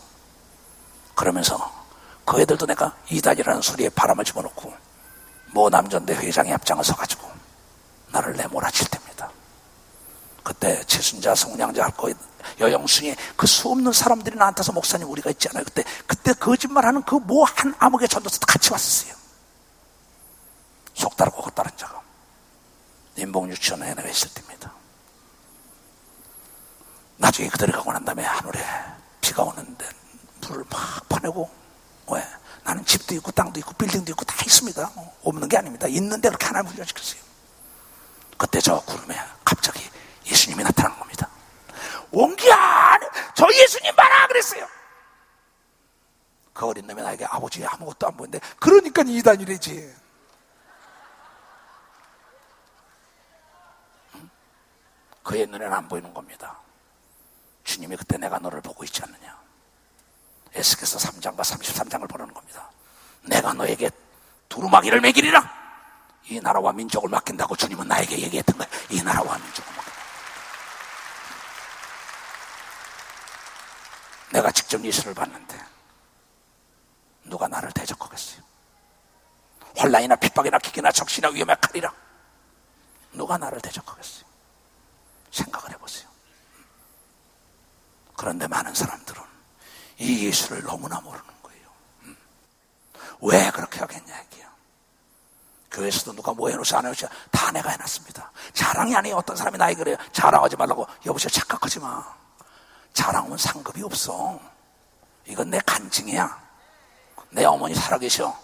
그러면서 그 애들도 내가 이단이라는 소리에 바람을 집어넣고 모 남전대 회장의 앞장을 서가지고 나를 내몰아칠 때입니다. 그때 최순자, 성량자, 여영순이 그 수없는 사람들이 나한테서 목사님 우리가 있잖아요. 그때 거짓말하는 그 뭐 한 암흑의 전도사도 같이 왔었어요. 속 다르고 겉 다른 자가 인복유치원에 내가 있을 때입니다. 나중에 그들이 가고 난 다음에 하늘에 비가 오는데 불을 막 보내고, 왜? 나는 집도 있고 땅도 있고 빌딩도 있고 다 있습니다. 없는 게 아닙니다. 있는데 그렇게 하나님 훈련시켰어요. 그때 저 구름에 갑자기 예수님이 나타난 겁니다. 원기야, 저 예수님 봐라 그랬어요. 그 어린 놈이 나에게 아버지 아무것도 안 보이는데 그러니까 이단이래지. 그의 눈에는 안 보이는 겁니다. 주님이 그때 내가 너를 보고 있지 않느냐. 에스겔서 3장과 33장을 보는 겁니다. 내가 너에게 두루마기를 먹이리라. 이 나라와 민족을 맡긴다고 주님은 나에게 얘기했던 거예요. 이 나라와 민족을 맡긴다. 내가 직접 예수를 봤는데 누가 나를 대적하겠어요? 혼란이나 핍박이나 기계나 적시나 위험에 칼이라 누가 나를 대적하겠어요? 생각을 해보세요. 그런데 많은 사람들은 이 예수를 너무나 모르는 거예요. 왜 그렇게 하겠냐 이게요. 교회에서도 누가 뭐 해놓지 안 해놓지 다 내가 해놨습니다. 자랑이 아니에요. 어떤 사람이 나에게 그래요. 자랑하지 말라고. 여보세요, 착각하지 마. 자랑은 상급이 없어. 이건 내 간증이야. 내 어머니 살아계셔.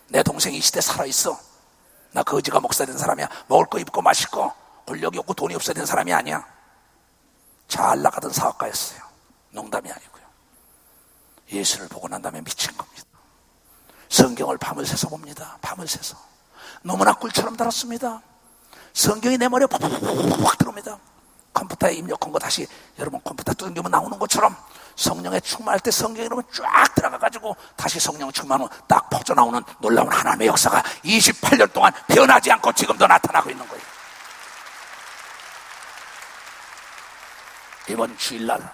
내 동생이 이 시대 살아있어. 나 거지가 목사 된 사람이야. 먹을 거 입고 마실 거 권력이 없고 돈이 없어야 된 사람이 아니야. 잘 나가던 사업가였어요. 농담이 아니고요. 예수를 보고 난 다음에 미친 겁니다. 성경을 밤을 새서 봅니다. 밤을 새서 너무나 꿀처럼 달았습니다. 성경이 내 머리에 팍팍팍 들어옵니다. 컴퓨터에 입력한 거 다시 여러분 컴퓨터 뜯으면 나오는 것처럼 성령에 충만할 때 성경에 이러면 쫙 들어가가지고 다시 성령 충만 후 딱 퍼져나오는 놀라운 하나님의 역사가 28년 동안 변하지 않고 지금도 나타나고 있는 거예요. 이번 주일날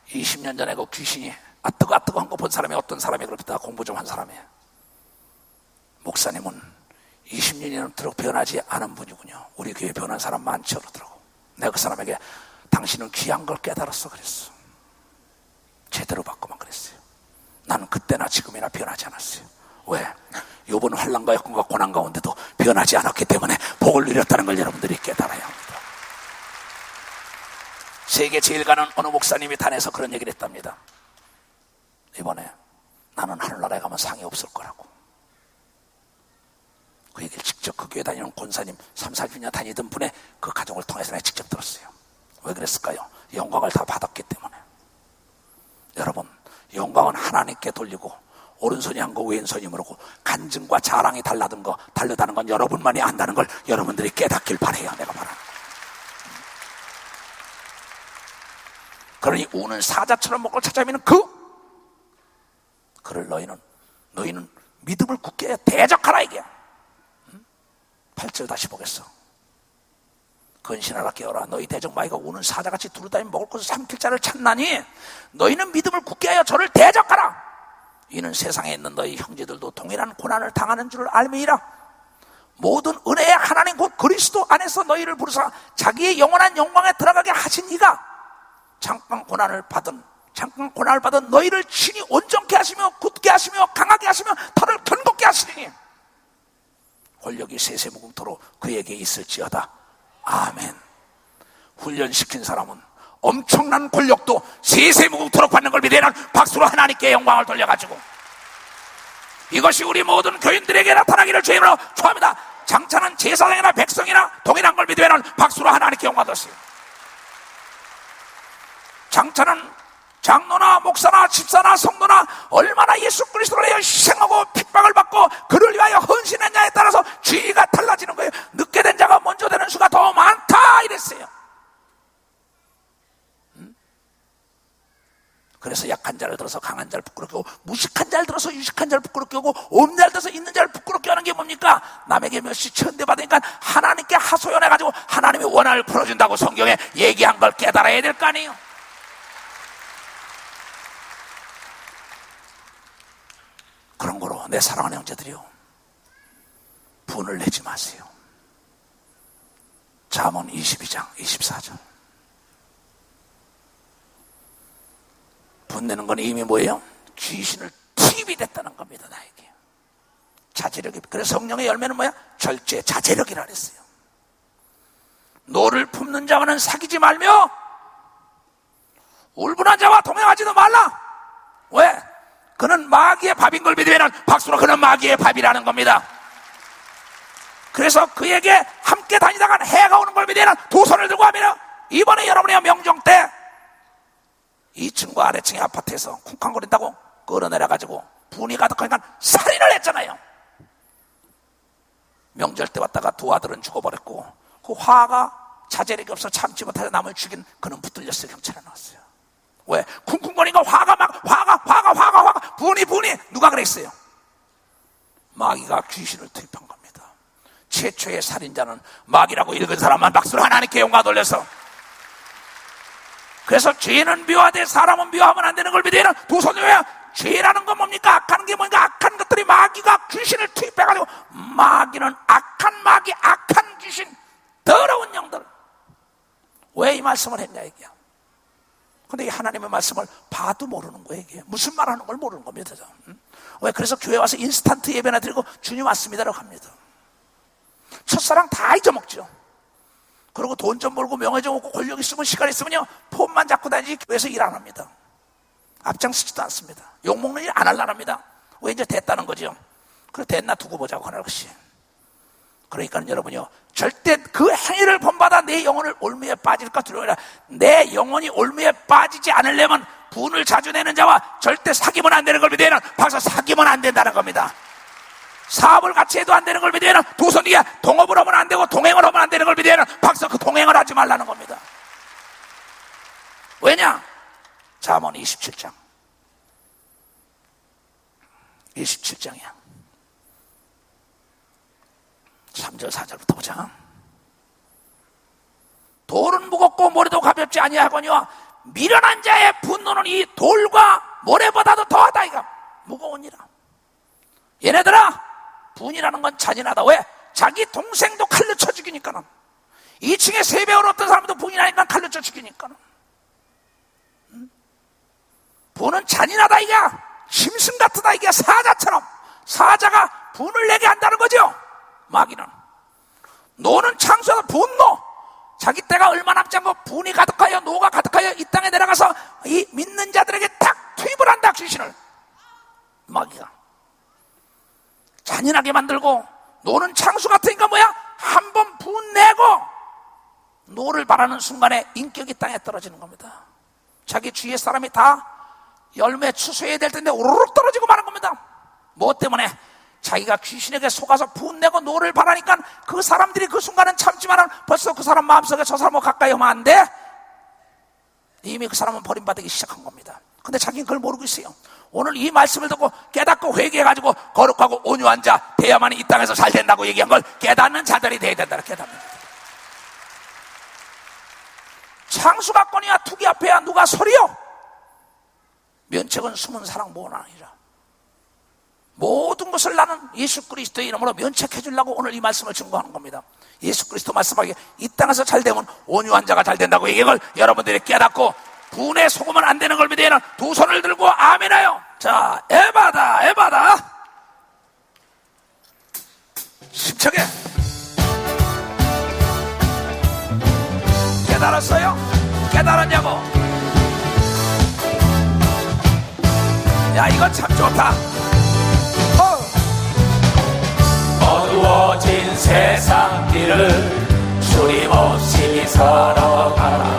20년 전에 그 귀신이 뜨거 한 거 본 사람이 어떤 사람이 그럽니다. 공부 좀 한 사람이에요. 목사님은 20년이 넘도록 변하지 않은 분이군요. 우리 교회 변한 사람 많죠 그러더라고. 내가 그 사람에게 당신은 귀한 걸 깨달았어 그랬어. 제대로 받고만 그랬어요. 나는 그때나 지금이나 변하지 않았어요. 왜? 요번 환난과 역경과 고난 가운데도 변하지 않았기 때문에 복을 누렸다는 걸 여러분들이 깨달아야 합니다. 세계 제일 가는 어느 목사님이 단에서 그런 얘기를 했답니다. 이번에 나는 하늘나라에 가면 상이 없을 거라고. 그 얘기를 직접 그 교회 다니는 권사님 30-40년 다니던 분의 그 가정을 통해서 내가 직접 들었어요. 왜 그랬을까요? 영광을 다 받았기 때문에. 여러분, 영광은 하나님께 돌리고 오른손이 한 거 왼손이 모르고 간증과 자랑이 다르다는 건 여러분만이 안다는 걸 여러분들이 깨닫길 바라요. 내가 바랍니다. 그러니 우는 사자처럼 목을 찾아미는 그를 너희는 믿음을 굳게 해야 대적하라 이게. 8절 다시 보겠어. 근신하라 깨어라. 너희 대적마귀가 우는 사자같이 두루다니 먹을 것을 삼킬 자를 찾나니 너희는 믿음을 굳게 하여 저를 대적하라. 이는 세상에 있는 너희 형제들도 동일한 고난을 당하는 줄을 알미니라. 모든 은혜의 하나님 곧 그리스도 안에서 너희를 부르사 자기의 영원한 영광에 들어가게 하신 이가 잠깐 고난을 받은 너희를 친히 온전케 하시며 굳게 하시며 강하게 하시며 털을 견고케 하시리니 권력이 세세무궁토로 그에게 있을지어다. 아멘. 훈련시킨 사람은 엄청난 권력도 세세무궁토록 받는 걸 믿으면 박수로 하나님께 영광을 돌려가지고 이것이 우리 모든 교인들에게 나타나기를 주님으로 축원합니다. 장차는 제사장이나 백성이나 동일한 걸 믿으면 박수로 하나님께 영광 돌리세요. 장차는 장로나 목사나 집사나 성도나 얼마나 예수 그리스도를 위하여 희생하고 핍박을 받고 그를 위하여 헌신했냐에 따라서 주의가 달라지는 거예요. 늦게 된 자가 먼저 되는 수가 더 많다 이랬어요. 그래서 약한 자를 들어서 강한 자를 부끄럽게 하고 무식한 자를 들어서 유식한 자를 부끄럽게 하고 없는 자를 들어서 있는 자를 부끄럽게 하는 게 뭡니까? 남에게 몇시 천대받으니까 하나님께 하소연해가지고 하나님의 원한을 풀어준다고 성경에 얘기한 걸 깨달아야 될 거 아니에요. 그런 거로 내 사랑하는 형제들이요, 분을 내지 마세요. 잠언 22장 24절. 분내는 건 이미 뭐예요? 귀신을 투입이 됐다는 겁니다. 나에게 자제력이. 그래서 성령의 열매는 뭐야? 절제, 자제력이라 그랬어요. 노를 품는 자와는 사귀지 말며 울분한 자와 동행하지도 말라. 왜? 그는 마귀의 밥인 걸 믿으면 박수로 그는 마귀의 밥이라는 겁니다. 그래서 그에게 함께 다니다가 해가 오는 걸 믿으면 두 손을 들고 하면 이번에 여러분의 명정 때 2층과 아래층의 아파트에서 쿵쾅거린다고 끌어내려가지고 분이 가득하니까 살인을 했잖아요. 명절 때 왔다가 두 아들은 죽어버렸고 그 화가 자제력이 없어 참지 못해서 남을 죽인 그는 붙들렸어요. 경찰에 나왔어요. 왜? 쿵쿵거리니까 화가 분이 누가 그랬어요? 마귀가 귀신을 투입한 겁니다. 최초의 살인자는 마귀라고 읽은 사람만 박수를 하나님께 영광 돌려서. 그래서 죄는 미워하되 사람은 미워하면 안 되는 걸 믿어야 두 손을 왜? 죄라는 건 뭡니까? 악하는 게 뭔가? 악한 것들이 마귀가 귀신을 투입해가지고, 마귀는 악한 마귀, 악한 귀신, 더러운 영들. 왜 이 말씀을 했냐 이게야. 근데 이 하나님의 말씀을 봐도 모르는 거예요 이게. 무슨 말하는 걸 모르는 겁니다. 왜? 그래서 교회 와서 인스턴트 예배나 드리고 주님 왔습니다라고 합니다. 첫사랑 다 잊어먹죠. 그리고 돈 좀 벌고 명예 좀 얻고 권력 있으면 시간 있으면요 폰만 잡고 다니지 교회에서 일 안 합니다. 앞장서지도 않습니다. 욕먹는 일 안 하려고 합니다. 왜? 이제 됐다는 거죠. 그래 됐나 두고 보자고 하는 것이. 그러니까 여러분요 절대 그 행위를 본받아 내 영혼을 올무에 빠질까 두려워라. 내 영혼이 올무에 빠지지 않으려면 분을 자주 내는 자와 절대 사귀면 안 되는 걸 믿어야 박사 사귀면 안 된다는 겁니다. 사업을 같이 해도 안 되는 걸 믿어야 두 손 뒤에 동업을 하면 안 되고 동행을 하면 안 되는 걸 믿어야 박사 그 동행을 하지 말라는 겁니다. 왜냐? 잠언 27장 27장이야 3절 4절부터 보자. 돌은 무겁고 모래도 가볍지 아니하거니와 미련한 자의 분노는 이 돌과 모래보다도 더하다. 이가 무거우니라. 얘네들아 분이라는 건 잔인하다. 왜? 자기 동생도 칼로 쳐 죽이니까는. 2층에 3배우로 어떤 사람도 분이 나니까 칼로 쳐 죽이니까는. 분은 잔인하다. 이가 심슨 같다. 이게 사자처럼 사자가 분을 내게 한다는 거죠. 마귀는 노는 창수하다. 분노 자기 때가 얼마 남지 않고 분이 가득하여 노가 가득하여 이 땅에 내려가서 이 믿는 자들에게 탁 투입을 한다. 귀신을 마귀가 잔인하게 만들고 노는 창수 같으니까 뭐야? 한번 분내고 노를 바라는 순간에 인격이 땅에 떨어지는 겁니다. 자기 주위의 사람이 다 열매 추수해야 될 텐데 오르륵 떨어지고 마는 겁니다. 뭐 때문에? 자기가 귀신에게 속아서 분내고 노를 바라니까 그 사람들이 그 순간은 참지만은 벌써 그 사람 마음속에 저 사람하고 가까이 오면 안 돼. 이미 그 사람은 버림받기 시작한 겁니다. 근데 자기는 그걸 모르고 있어요. 오늘 이 말씀을 듣고 깨닫고 회개해가지고 거룩하고 온유한 자 돼야만이 이 땅에서 잘 된다고 얘기한 걸 깨닫는 자들이 돼야 된다. 깨닫는 자들. 창수각권이야 투기 앞에야 누가 서리요? 면책은 숨은 사랑 모은 아니라 모든 것을 나는 예수 그리스도의 이름으로 면책해 주려고 오늘 이 말씀을 증거하는 겁니다. 예수 그리스도 말씀하기에 이 땅에서 잘 되면 온유한 자가 잘 된다고 얘기한 걸 여러분들이 깨닫고 분에 속으면 안 되는 걸 믿어야 두 손을 들고 아멘하여. 자, 에바다 심청해. 깨달았어요? 깨달았냐고? 야, 이거 참 좋다. 어두워진 세상 길을 주림없이 살아가라.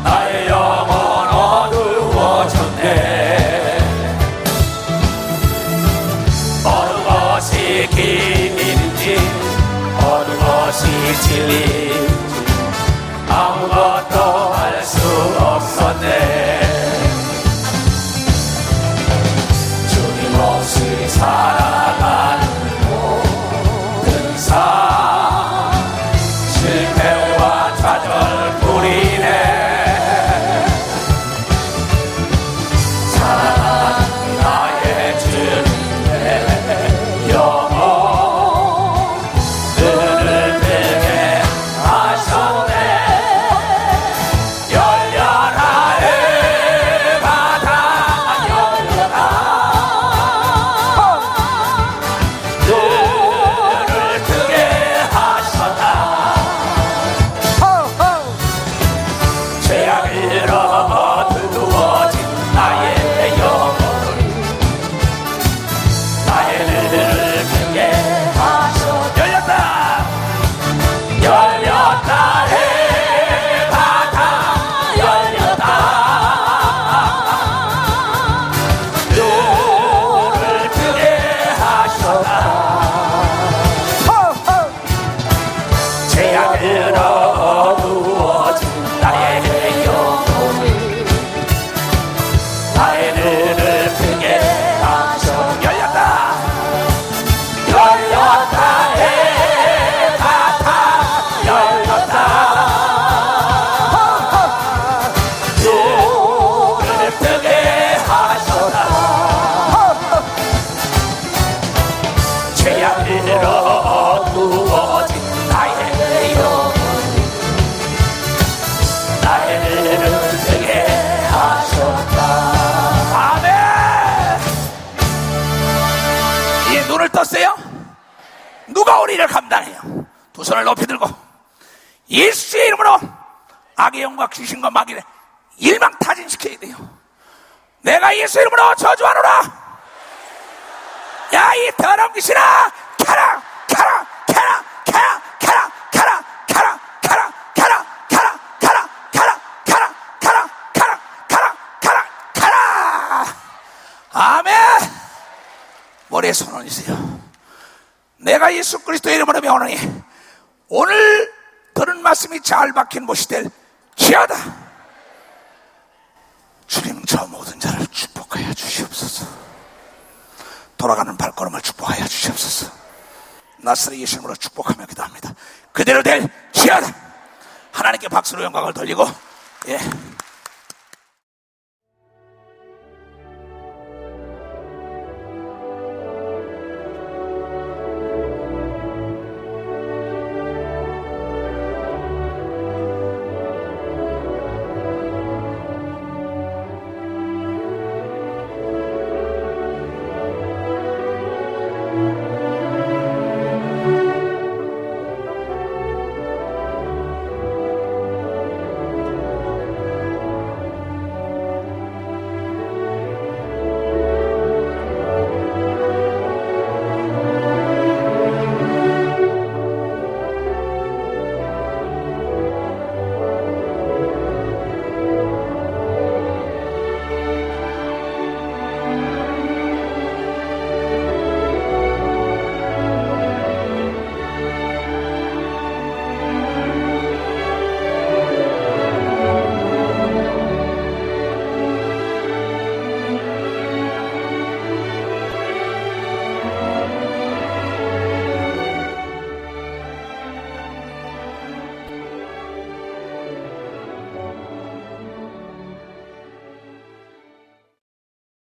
나의 영혼 어두워졌네. 어느 것이 기민인지 어느 것이 진리인지 아무것도 알 수 없었네. 주님 없이 살아가는 모든 삶 실패와 좌절뿐이네. 사랑하는 나의 주님의 영혼 눈을 뜨게 하셨네. 열려라 에바다 열려라. 누가 우리를 감당해요? 두 손을 높이 들고 예수의 이름으로 악의 영과 귀신과 마귀를 일망타진시켜야 돼요. 내가 예수의 이름으로 저주하노라. 야, 이 더러운 귀신아, 가라, 가라, 가라, 가라, 가라, 가라, 가라, 가라, 가라, 가라, 가라, 가라, 가라, 가라, 가라, 가라, 가라, 가라. 아멘. 머리에 손 얹으세요. 내가 예수 그리스도의 이름으로 명하노니 오늘 들은 말씀이 잘 박힌 못이 될지어다. 주님, 저 모든 자를 축복하여 주시옵소서. 돌아가는 발걸음을 축복하여 주시옵소서. 나사렛 예수 이름으로 축복하며 기도합니다. 그대로 될지어다. 하나님께 박수로 영광을 돌리고, 예.